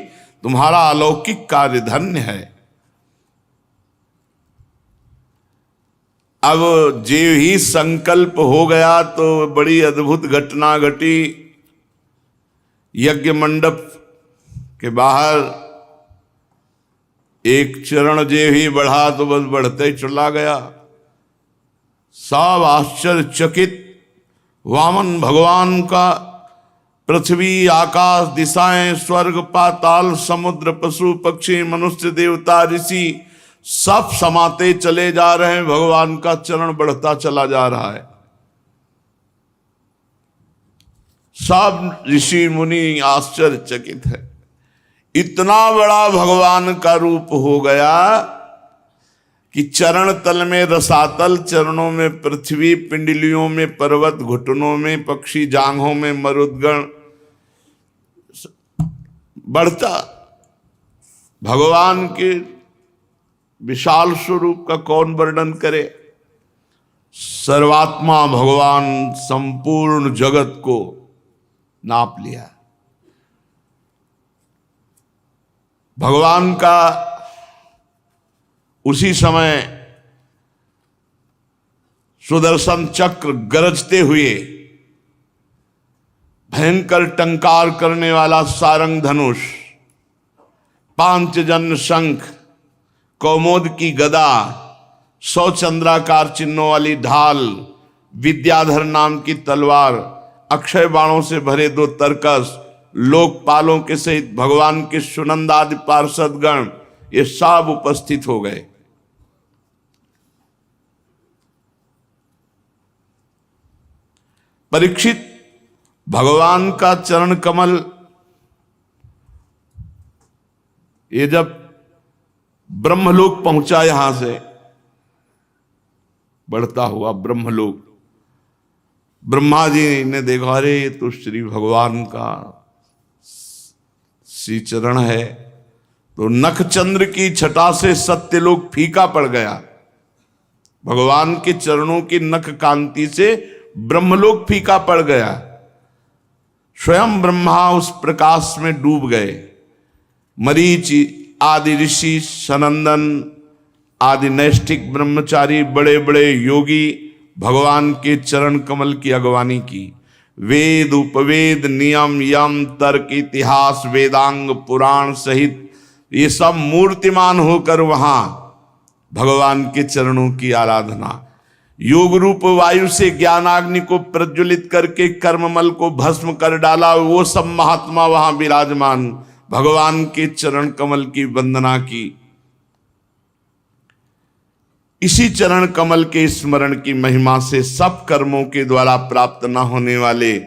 तुम्हारा अलौकिक कार्य धन्य है। अब जे ही संकल्प हो गया तो बड़ी अद्भुत घटना घटी। यज्ञ मंडप के बाहर एक चरण जे ही बढ़ा तो बस बढ़ते ही चला गया। सब आश्चर्यचकित, वामन भगवान का पृथ्वी आकाश दिशाएं स्वर्ग पाताल समुद्र पशु पक्षी मनुष्य देवता ऋषि सब समाते चले जा रहे हैं, भगवान का चरण बढ़ता चला जा रहा है। सब ऋषि मुनि आश्चर्यचकित है, इतना बड़ा भगवान का रूप हो गया कि चरण तल में रसातल, चरणों में पृथ्वी, पिंडलियों में पर्वत, घुटनों में पक्षी, जांघों में मरुदगण बढ़ता। भगवान के विशाल स्वरूप का कौन वर्णन करे। सर्वात्मा भगवान संपूर्ण जगत को नाप लिया। भगवान का उसी समय सुदर्शन चक्र गरजते हुए, भयंकर टंकार करने वाला सारंग धनुष, पांचजन्य शंख, कौमोद की गदा, 100 चंद्राकार चिन्हों वाली ढाल, विद्याधर नाम की तलवार, अक्षय बाणों से भरे 2 तरकस लोकपालों के सहित भगवान के सुनंद आदि पार्षदगण ये सब उपस्थित हो गए। परीक्षित, भगवान का चरण कमल ये जब ब्रह्मलोक पहुंचा, यहां से बढ़ता हुआ ब्रह्मलोक, ब्रह्मा जी ने देखा, अरे ये तो श्री भगवान का श्री चरण है। तो नखचंद्र की छटा से सत्यलोक फीका पड़ गया। भगवान के चरणों की नख कांति से ब्रह्मलोक फीका पड़ गया। स्वयं ब्रह्मा उस प्रकाश में डूब गए। मरीच आदि ऋषि, सनंदन आदि नैष्ठिक ब्रह्मचारी, बड़े बड़े योगी भगवान के चरण कमल की अगवानी की। वेद उपवेद नियम यम तर्क इतिहास वेदांग पुराण सहित ये सब मूर्तिमान होकर वहां भगवान के चरणों की आराधना। योग रूप वायु से ज्ञानाग्नि को प्रज्वलित करके कर्ममल को भस्म कर डाला, वो सब महात्मा वहां विराजमान भगवान के चरण कमल की वंदना की। इसी चरण कमल के स्मरण की महिमा से सब कर्मों के द्वारा प्राप्त न होने वाले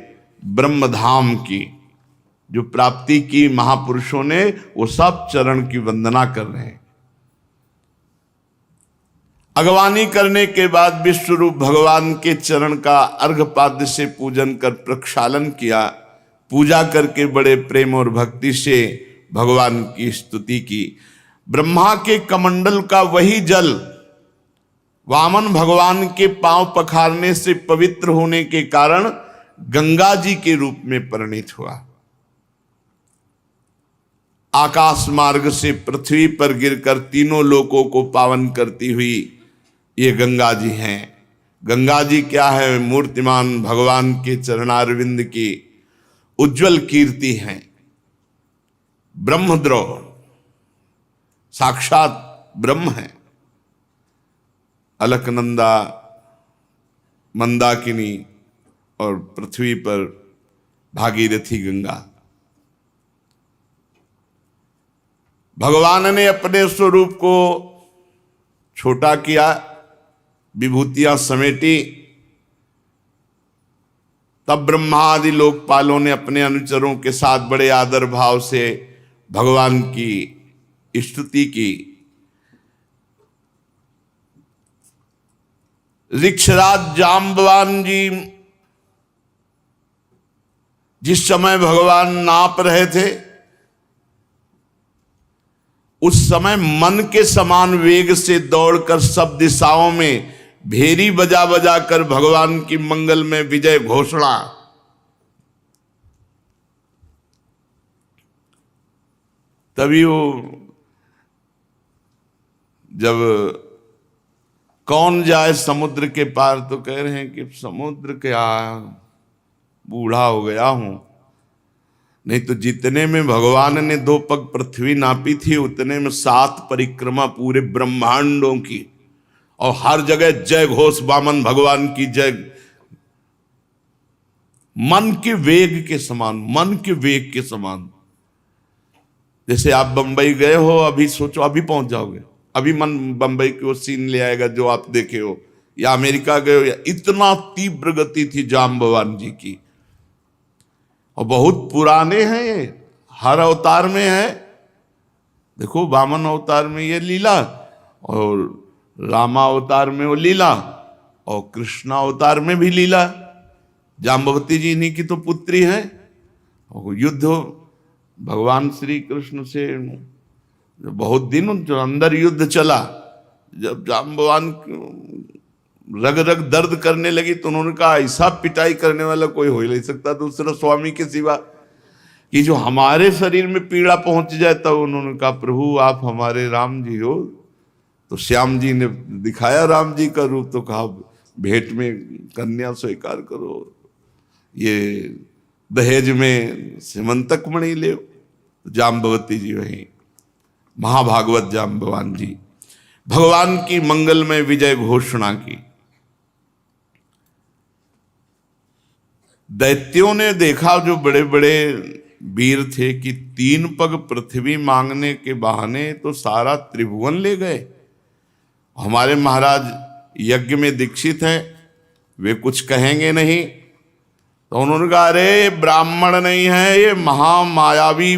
ब्रह्मधाम की जो प्राप्ति की महापुरुषों ने, वो सब चरण की वंदना कर रहे हैं। अगवानी करने के बाद विश्वरूप भगवान के चरण का अर्घपाद्य से पूजन कर प्रक्षालन किया। पूजा करके बड़े प्रेम और भक्ति से भगवान की स्तुति की। ब्रह्मा के कमंडल का वही जल वामन भगवान के पांव पखारने से पवित्र होने के कारण गंगा जी के रूप में परिणित हुआ। आकाश मार्ग से पृथ्वी पर गिरकर तीनों लोकों को पावन करती हुई ये गंगा जी हैं। गंगा जी क्या है? मूर्तिमान भगवान के चरणारविंद की उज्जवल कीर्ति हैं। ब्रह्मद्रोह साक्षात ब्रह्म है। अलकनंदा, मंदाकिनी और पृथ्वी पर भागीरथी गंगा। भगवान ने अपने स्वरूप को छोटा किया, विभूतियां समेटी। तब ब्रह्मा आदि लोकपालों ने अपने अनुचरों के साथ बड़े आदर भाव से भगवान की स्तुति की। ऋक्षराज जाम्बवान जी जिस समय भगवान नाप रहे थे, उस समय मन के समान वेग से दौड़कर सब दिशाओं में भेरी बजा बजा कर भगवान की मंगल में विजय घोषणा। तभी वो जब कौन जाए समुद्र के पार, तो कह रहे हैं कि समुद्र क्या, बूढ़ा हो गया हूं। नहीं तो जितने में भगवान ने 2 पग पृथ्वी नापी थी, उतने में 7 परिक्रमा पूरे ब्रह्मांडों की, और हर जगह जय घोष वामन भगवान की जय। मन के वेग के समान, मन के वेग के समान। जैसे आप बंबई गए हो, अभी सोचो अभी पहुंच जाओगे, अभी मन बंबई की वो सीन ले आएगा जो आप देखे हो, या अमेरिका गए हो, या इतना तीव्र गति थी जाम्बवान जी की। और बहुत पुराने हैं ये, हर अवतार में है। देखो वामन अवतार में ये लीला, और रामा अवतार में वो लीला, और कृष्णा अवतार में भी लीला। जाम्बवती जी इन्हीं की तो पुत्री है। और युद्ध भगवान श्री कृष्ण से बहुत दिन जो अंदर युद्ध चला, जब जाम्बवान रग रग दर्द करने लगी तो उन्होंने कहा ऐसा पिटाई करने वाला कोई हो ही नहीं सकता दूसरा स्वामी के सिवा, कि जो हमारे शरीर में पीड़ा पहुंच जाए। तब उन्होंने कहा प्रभु आप हमारे राम जी हो। तो श्याम जी ने दिखाया राम जी का रूप, तो कहा भेंट में कन्या स्वीकार करो, ये दहेज में सिमंतक मणि ले। जाम्बवती जी वही महाभागवत जाम्बवान जी भगवान की मंगल में विजय घोषणा की। दैत्यों ने देखा, जो बड़े बड़े वीर थे कि 3 पग पृथ्वी मांगने के बहाने तो सारा त्रिभुवन ले गए। हमारे महाराज यज्ञ में दीक्षित हैं, वे कुछ कहेंगे नहीं। तो उन्होंने कहा, अरे ब्राह्मण नहीं है, ये महामायावी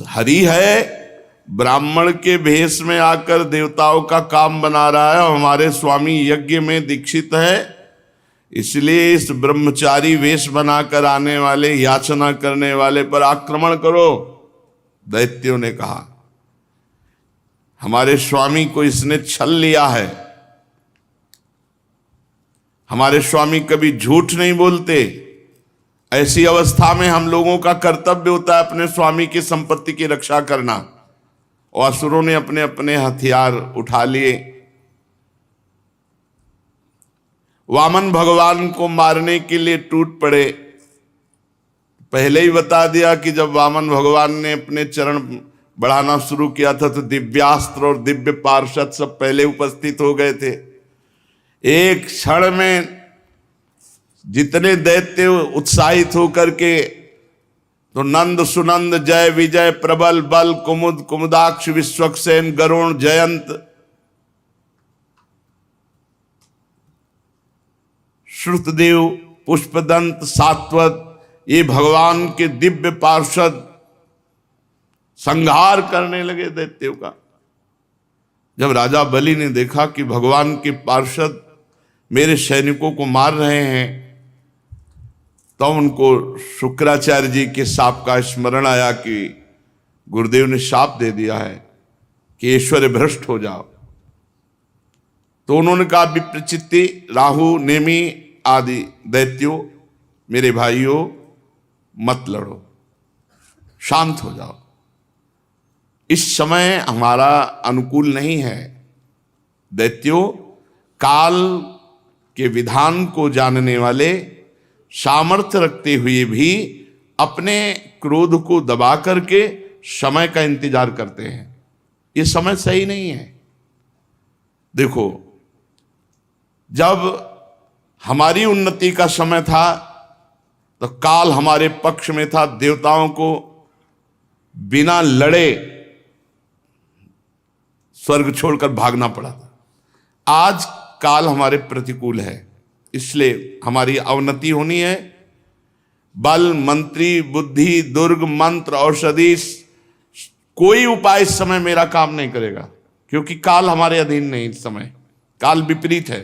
हरि है, ब्राह्मण के भेष में आकर देवताओं का काम बना रहा है। हमारे स्वामी यज्ञ में दीक्षित है, इसलिए इस ब्रह्मचारी वेश बनाकर आने वाले, याचना करने वाले पर आक्रमण करो। दैत्यों ने कहा, हमारे स्वामी को इसने छल लिया है। हमारे स्वामी कभी झूठ नहीं बोलते। ऐसी अवस्था में हम लोगों का कर्तव्य होता है अपने स्वामी की संपत्ति की रक्षा करना। और असुरों ने अपने अपने हथियार उठा लिए। वामन भगवान को मारने के लिए टूट पड़े। पहले ही बता दिया कि जब वामन भगवान ने अपने चरण बढ़ाना शुरू किया था तो दिव्यास्त्र और दिव्य पार्षद सब पहले उपस्थित हो गए थे। एक क्षण में जितने दैत्य उत्साहित होकर के, तो नंद सुनंद जय विजय प्रबल बल कुमुद कुमुदाक्ष विश्वक्सेन गरुण जयंत श्रुतदेव पुष्पदंत सात्वत, ये भगवान के दिव्य पार्षद संहार करने लगे दैत्यों का। जब राजा बलि ने देखा कि भगवान के पार्षद मेरे सैनिकों को मार रहे हैं, तो उनको शुक्राचार्य जी के शाप का स्मरण आया कि गुरुदेव ने शाप दे दिया है कि ऐश्वर्य भ्रष्ट हो जाओ। तो उन्होंने कहा, विप्रचित्ति राहु नेमी आदि दैत्यों, मेरे भाइयों मत लड़ो, शांत हो जाओ, इस समय हमारा अनुकूल नहीं है। दैत्यों, काल के विधान को जानने वाले, सामर्थ्य रखते हुए भी अपने क्रोध को दबा करके समय का इंतजार करते हैं। ये समय सही नहीं है। देखो, जब हमारी उन्नति का समय था तो काल हमारे पक्ष में था, देवताओं को बिना लड़े स्वर्ग छोड़कर भागना पड़ा था। आज काल हमारे प्रतिकूल है, इसलिए हमारी अवनति होनी है। बल, मंत्री, बुद्धि, दुर्ग, मंत्र, औषधि, कोई उपाय इस समय मेरा काम नहीं करेगा, क्योंकि काल हमारे अधीन नहीं। इस समय काल विपरीत है।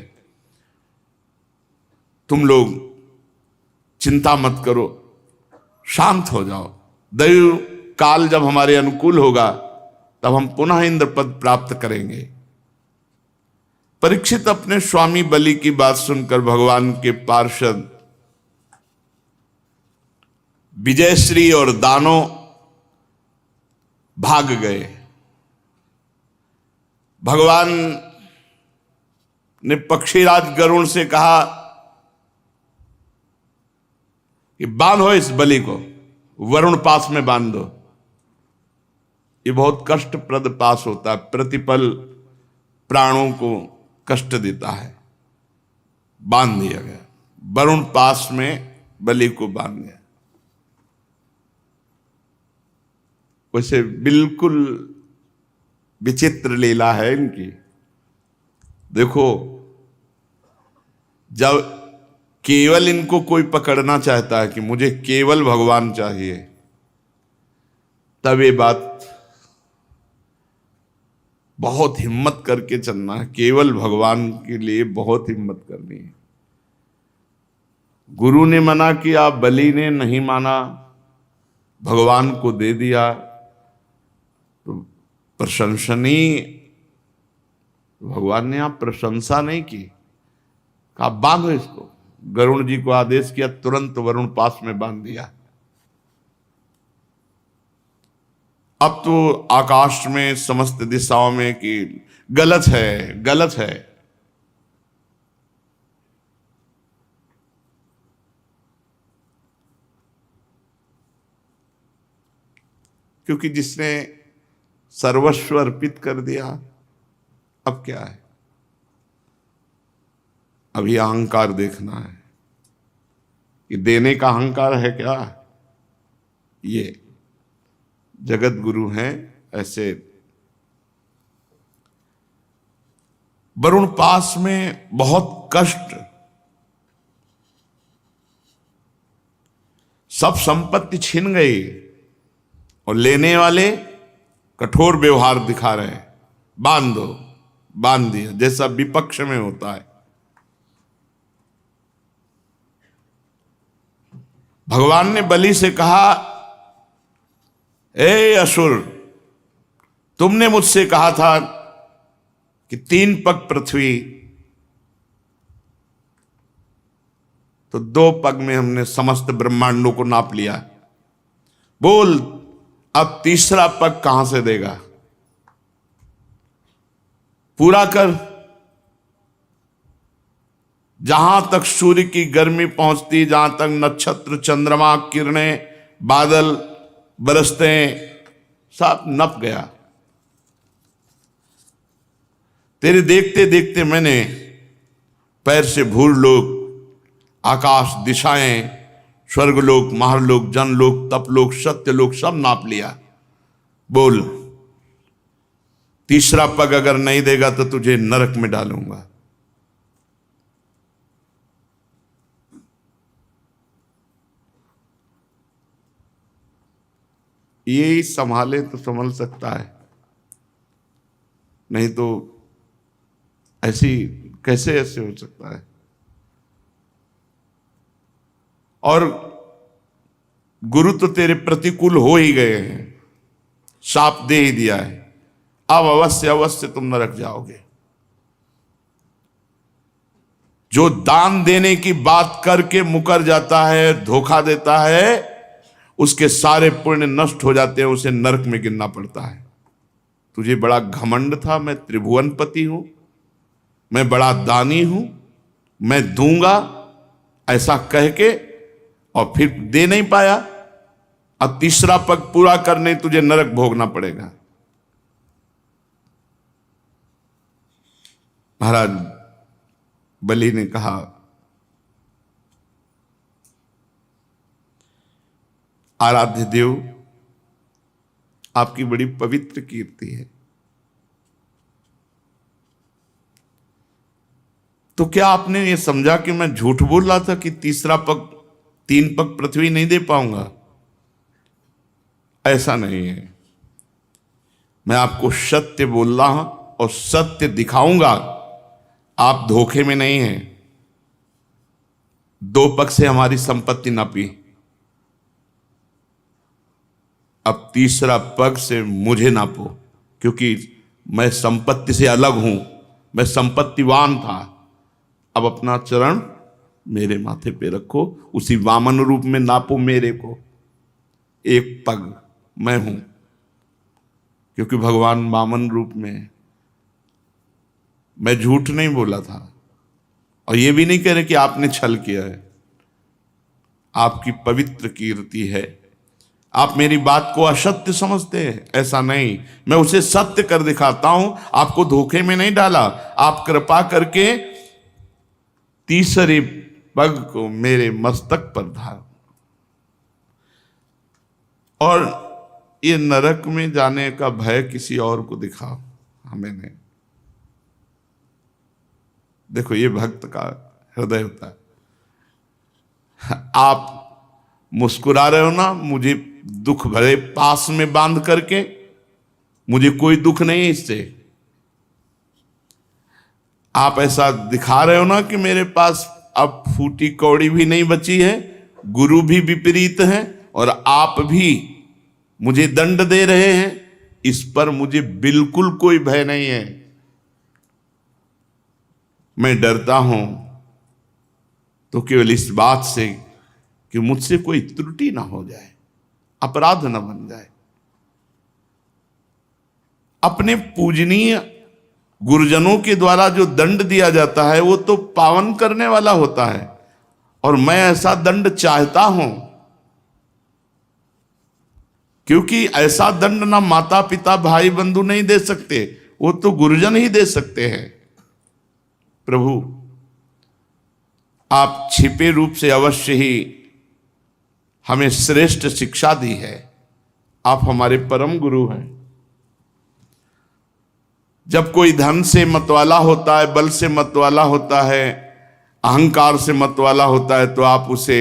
तुम लोग चिंता मत करो, शांत हो जाओ। दैव काल जब हमारे अनुकूल होगा तब हम पुनः इंद्र पद प्राप्त करेंगे। परीक्षित अपने स्वामी बलि की बात सुनकर भगवान के पार्षद विजयश्री और दानों भाग गए। भगवान ने पक्षीराज गरुण से कहा कि बांधो इस बलि को, वरुण पास में बांध दो। ये बहुत कष्टप्रद पास होता है, प्रतिपल प्राणों को कष्ट देता है। बांध दिया गया, वरुण पास में बलि को बांध गया। वैसे बिल्कुल विचित्र लीला है इनकी। देखो, जब केवल इनको कोई पकड़ना चाहता है कि मुझे केवल भगवान चाहिए, तब ये बात बहुत हिम्मत करके चलना है। केवल भगवान के लिए बहुत हिम्मत करनी है। गुरु ने मना किया, बलि ने नहीं माना, भगवान को दे दिया, तो प्रशंसनीय। भगवान ने आप प्रशंसा नहीं की, कहा बांधो इसको। गरुण जी को आदेश किया, तुरंत वरुण पास में बांध दिया। अब तो आकाश में समस्त दिशाओं में कि गलत है, गलत है। क्योंकि जिसने सर्वस्व अर्पित कर दिया, अब क्या है? अभी अहंकार देखना है कि देने का अहंकार है क्या? ये जगत गुरु हैं ऐसे। वरुण पास में बहुत कष्ट, सब संपत्ति छिन गई और लेने वाले कठोर व्यवहार दिखा रहे हैं, बांध दो, बांध दिया, जैसा विपक्ष में होता है। भगवान ने बलि से कहा, ए असुर, तुमने मुझसे कहा था कि 3 पग पृथ्वी, तो 2 पग में हमने समस्त ब्रह्मांडों को नाप लिया। बोल अब 3रा पग कहां से देगा? पूरा कर। जहां तक सूर्य की गर्मी पहुंचती, जहां तक नक्षत्र, चंद्रमा, किरणें, बादल बरसते, सब नप गया। तेरे देखते देखते मैंने पैर से भूलोक, आकाश, दिशाएं, स्वर्गलोक, महरलोक, जनलोक, तपलोक, सत्यलोक सब नाप लिया। बोल 3रा पग अगर नहीं देगा तो तुझे नरक में डालूंगा। यही संभाले तो संभल सकता है, नहीं तो ऐसी कैसे ऐसे हो सकता है। और गुरु तो तेरे प्रतिकूल हो ही गए हैं, शाप दे ही दिया है, अब अवश्य अवश्य तुम नरक जाओगे। जो दान देने की बात करके मुकर जाता है, धोखा देता है, उसके सारे पुण्य नष्ट हो जाते हैं, उसे नरक में गिरना पड़ता है। तुझे बड़ा घमंड था, मैं त्रिभुवनपति हूं, मैं बड़ा दानी हूं, मैं दूंगा, ऐसा कह के, और फिर दे नहीं पाया। अब 3रा पग पूरा करने तुझे नरक भोगना पड़ेगा। महाराज बलि ने कहा, आराध्य देव, आपकी बड़ी पवित्र कीर्ति है, तो क्या आपने ये समझा कि मैं झूठ बोल रहा था कि 3रा पग, 3 पग पृथ्वी नहीं दे पाऊंगा? ऐसा नहीं है, मैं आपको सत्य बोल रहा हूं और सत्य दिखाऊंगा। आप धोखे में नहीं हैं। 2 पग से हमारी संपत्ति नापी, अब 3रा पग से मुझे नापो, क्योंकि मैं संपत्ति से अलग हूं, मैं संपत्तिवान था। अब अपना चरण मेरे माथे पे रखो, उसी वामन रूप में नापो मेरे को। 1 पग मैं हूं, क्योंकि भगवान वामन रूप में। मैं झूठ नहीं बोला था, और ये भी नहीं कह रहे कि आपने छल किया है। आपकी पवित्र कीर्ति है। आप मेरी बात को असत्य समझते हैं, ऐसा नहीं, मैं उसे सत्य कर दिखाता हूं। आपको धोखे में नहीं डाला। आप कृपा करके 3रे पग को मेरे मस्तक पर धारो, और ये नरक में जाने का भय किसी और को दिखाओ, हमें नहीं। देखो, ये भक्त का हृदय होता है। आप मुस्कुरा रहे हो ना, मुझे दुख भरे पास में बांध करके, मुझे कोई दुख नहीं है इससे। आप ऐसा दिखा रहे हो ना कि मेरे पास अब फूटी कौड़ी भी नहीं बची है, गुरु भी विपरीत है, और आप भी मुझे दंड दे रहे हैं, इस पर मुझे बिल्कुल कोई भय नहीं है। मैं डरता हूं तो केवल इस बात से कि मुझसे कोई त्रुटि ना हो जाए, अपराध न बन जाए। अपने पूजनीय गुरुजनों के द्वारा जो दंड दिया जाता है वो तो पावन करने वाला होता है, और मैं ऐसा दंड चाहता हूं, क्योंकि ऐसा दंड ना माता पिता भाई बंधु नहीं दे सकते, वो तो गुरुजन ही दे सकते हैं। प्रभु, आप छिपे रूप से अवश्य ही हमें श्रेष्ठ शिक्षा दी है। आप हमारे परम गुरु हैं। जब कोई धन से मतवाला होता है, बल से मतवाला होता है, अहंकार से मतवाला होता है, तो आप उसे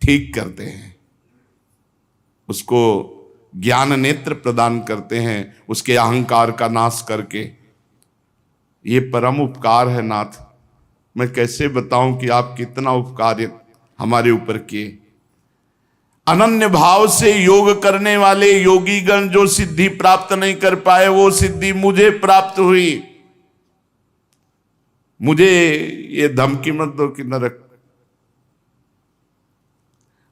ठीक करते हैं, उसको ज्ञान नेत्र प्रदान करते हैं, उसके अहंकार का नाश करके। ये परम उपकार है नाथ। मैं कैसे बताऊं कि आप कितना उपकार हमारे ऊपर किए। अनन्य भाव से योग करने वाले योगी गण जो सिद्धि प्राप्त नहीं कर पाए, वो सिद्धि मुझे प्राप्त हुई। मुझे ये धमकी मत दो कि नरक,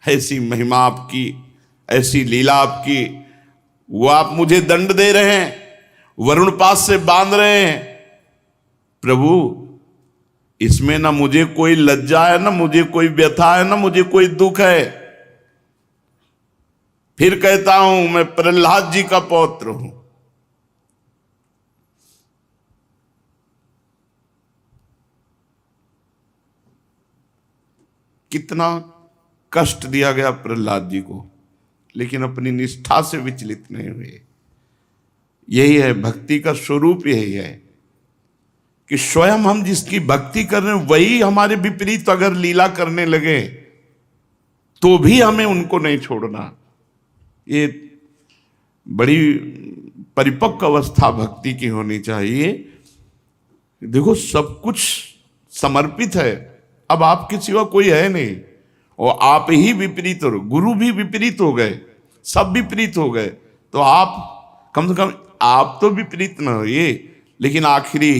ऐसी महिमा आपकी, ऐसी लीला आपकी, वो आप मुझे दंड दे रहे हैं, वरुण पास से बांध रहे हैं। प्रभु, इसमें ना मुझे कोई लज्जा है, ना मुझे कोई व्यथा है, ना मुझे कोई दुख है। फिर कहता हूं मैं प्रहलाद जी का पौत्र हूं। कितना कष्ट दिया गया प्रहलाद जी को, लेकिन अपनी निष्ठा से विचलित नहीं हुए। यही है भक्ति का स्वरूप, यही है कि स्वयं हम जिसकी भक्ति कर रहे हैं वही हमारे विपरीत अगर लीला करने लगे तो भी हमें उनको नहीं छोड़ना। ये बड़ी परिपक्व अवस्था भक्ति की होनी चाहिए। देखो, सब कुछ समर्पित है, अब आपके सिवा कोई है नहीं, और आप ही विपरीत हो, गुरु भी विपरीत हो गए, सब विपरीत हो गए, तो आप कम से कम आप तो विपरीत ना होइए। लेकिन आखिरी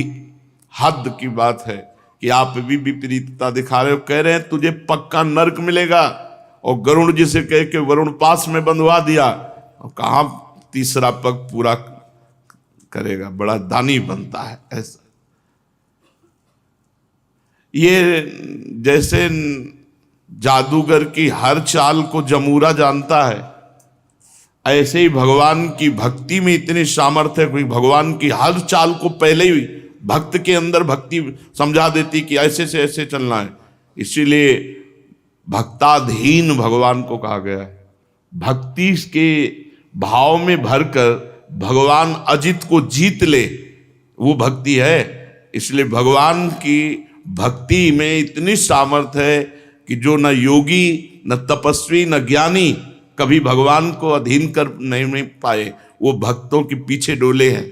हद की बात है कि आप भी विपरीतता दिखा रहे हो। कह रहे हैं तुझे पक्का नरक मिलेगा, और गरुण जी से कह के वरुण पास में बंधवा दिया, और कहां तीसरा पग पूरा करेगा, बड़ा दानी बनता है। ऐसा ये जैसे जादूगर की हर चाल को जमूरा जानता है, ऐसे ही भगवान की भक्ति में इतनी सामर्थ्य है कि भगवान की हर चाल को पहले ही भक्त के अंदर भक्ति समझा देती कि ऐसे से ऐसे चलना है। इसीलिए भक्ताधीन भगवान को कहा गया है। भक्ति के भाव में भरकर भगवान अजित को जीत ले, वो भक्ति है। इसलिए भगवान की भक्ति में इतनी सामर्थ्य है कि जो न योगी, न तपस्वी, न ज्ञानी कभी भगवान को अधीन कर नहीं पाए, वो भक्तों के पीछे डोले हैं,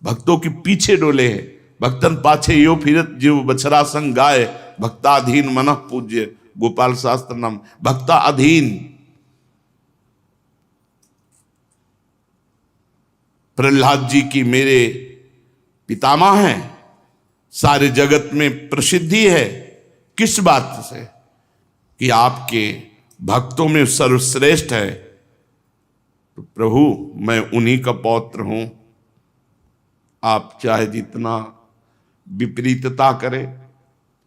भक्तों के पीछे डोले हैं। भक्तन पाछे यो फिरत जीव बछरा संग गाय, भक्ताधीन मनः पूज्य गोपाल शास्त्र नाम। भक्ता अधीन। प्रहलाद जी की मेरे पितामह हैं, सारे जगत में प्रसिद्धि है। किस बात से? कि आपके भक्तों में सर्वश्रेष्ठ है। तो प्रभु, मैं उन्हीं का पौत्र हूं। आप चाहे जितना विपरीतता करें,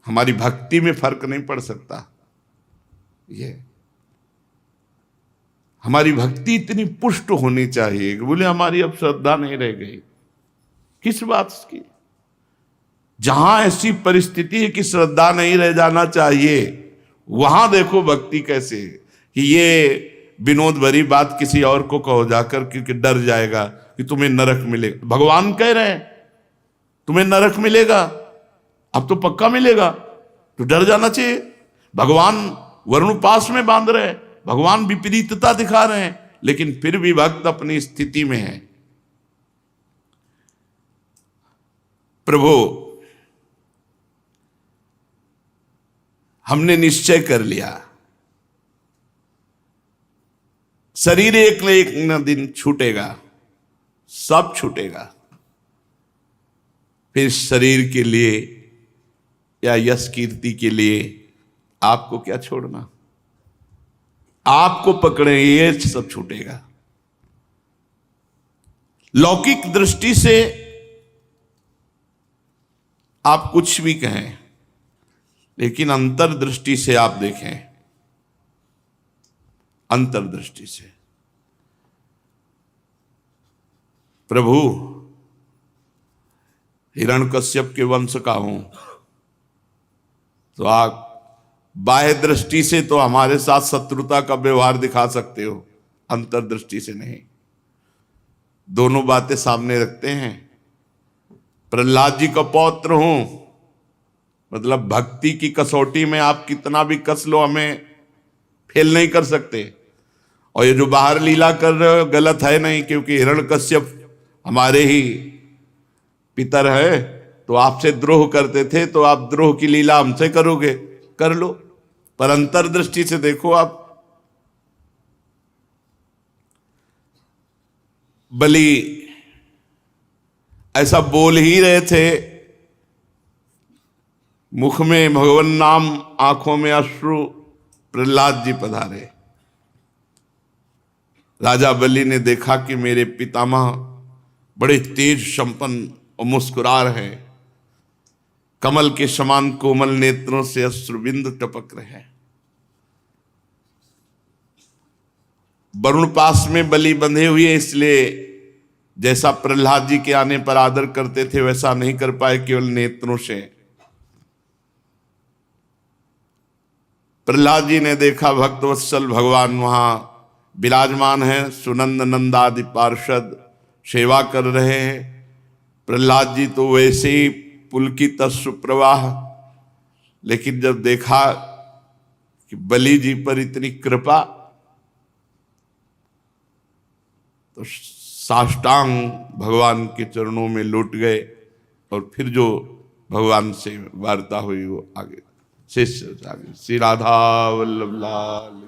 हमारी भक्ति में फर्क नहीं पड़ सकता। ये हमारी भक्ति इतनी पुष्ट होनी चाहिए कि बोले हमारी अब श्रद्धा नहीं रह गई। किस बात की? जहां ऐसी परिस्थिति है कि श्रद्धा नहीं रह जाना चाहिए, वहां देखो भक्ति कैसे कि ये विनोद भरी बात किसी और को कहो जाकर, क्योंकि डर जाएगा कि तुम्हें नरक मिलेगा। भगवान कह रहे हैं तुम्हें नरक मिलेगा, अब तो पक्का मिलेगा, तो डर जाना चाहिए। भगवान वरुण पास में बांध रहे हैं, भगवान विपरीतता दिखा रहे हैं, लेकिन फिर भी भक्त अपनी स्थिति में है। प्रभु, हमने निश्चय कर लिया, शरीर एक न एक न दिन छूटेगा, सब छूटेगा। फिर शरीर के लिए या यश कीर्ति के लिए आपको क्या छोड़ना? आपको पकड़े ये सब छूटेगा। लौकिक दृष्टि से आप कुछ भी कहें, लेकिन अंतर्दृष्टि से आप देखें, अंतर्दृष्टि से प्रभु हिरण्यकश्यप के वंश का हूं, तो आप बाह्य दृष्टि से तो हमारे साथ शत्रुता का व्यवहार दिखा सकते हो, अंतर्दृष्टि से नहीं। दोनों बातें सामने रखते हैं। प्रहलाद जी का पौत्र हूं, मतलब भक्ति की कसौटी में आप कितना भी कस लो, हमें फेल नहीं कर सकते। और ये जो बाहर लीला कर रहे हो गलत है नहीं, क्योंकि हिरण्यकश्यप हमारे ही पितर है, तो आपसे द्रोह करते थे, तो आप द्रोह की लीला हमसे करोगे, कर लो। पर अंतर्दृष्टि से देखो आप, बलि ऐसा बोल ही रहे थे, मुख में भगवान नाम, आंखों में अश्रु, प्रहलाद जी पधारे। राजा बलि ने देखा कि मेरे पितामह बड़े तेज संपन्न और मुस्कुरा रहे हैं, कमल के समान कोमल नेत्रों से अश्रुबिंदु टपक रहे हैं। वरुण पास में बलि बंधे हुए, इसलिए जैसा प्रहलाद जी के आने पर आदर करते थे वैसा नहीं कर पाए, केवल नेत्रों से। प्रहलाद जी ने देखा भक्तवत्सल भगवान वहां विराजमान है, सुनंद नंदादि पार्षद सेवा कर रहे हैं। प्रहलाद जी तो वैसे ही पुलकित सुप्रवाह, लेकिन जब देखा कि बलि जी पर इतनी कृपा, तो साष्टांग भगवान के चरणों में लौट गए। और फिर जो भगवान से वार्ता हुई वो आगे शिष्य आगे। श्री राधा वल्लभ लाल।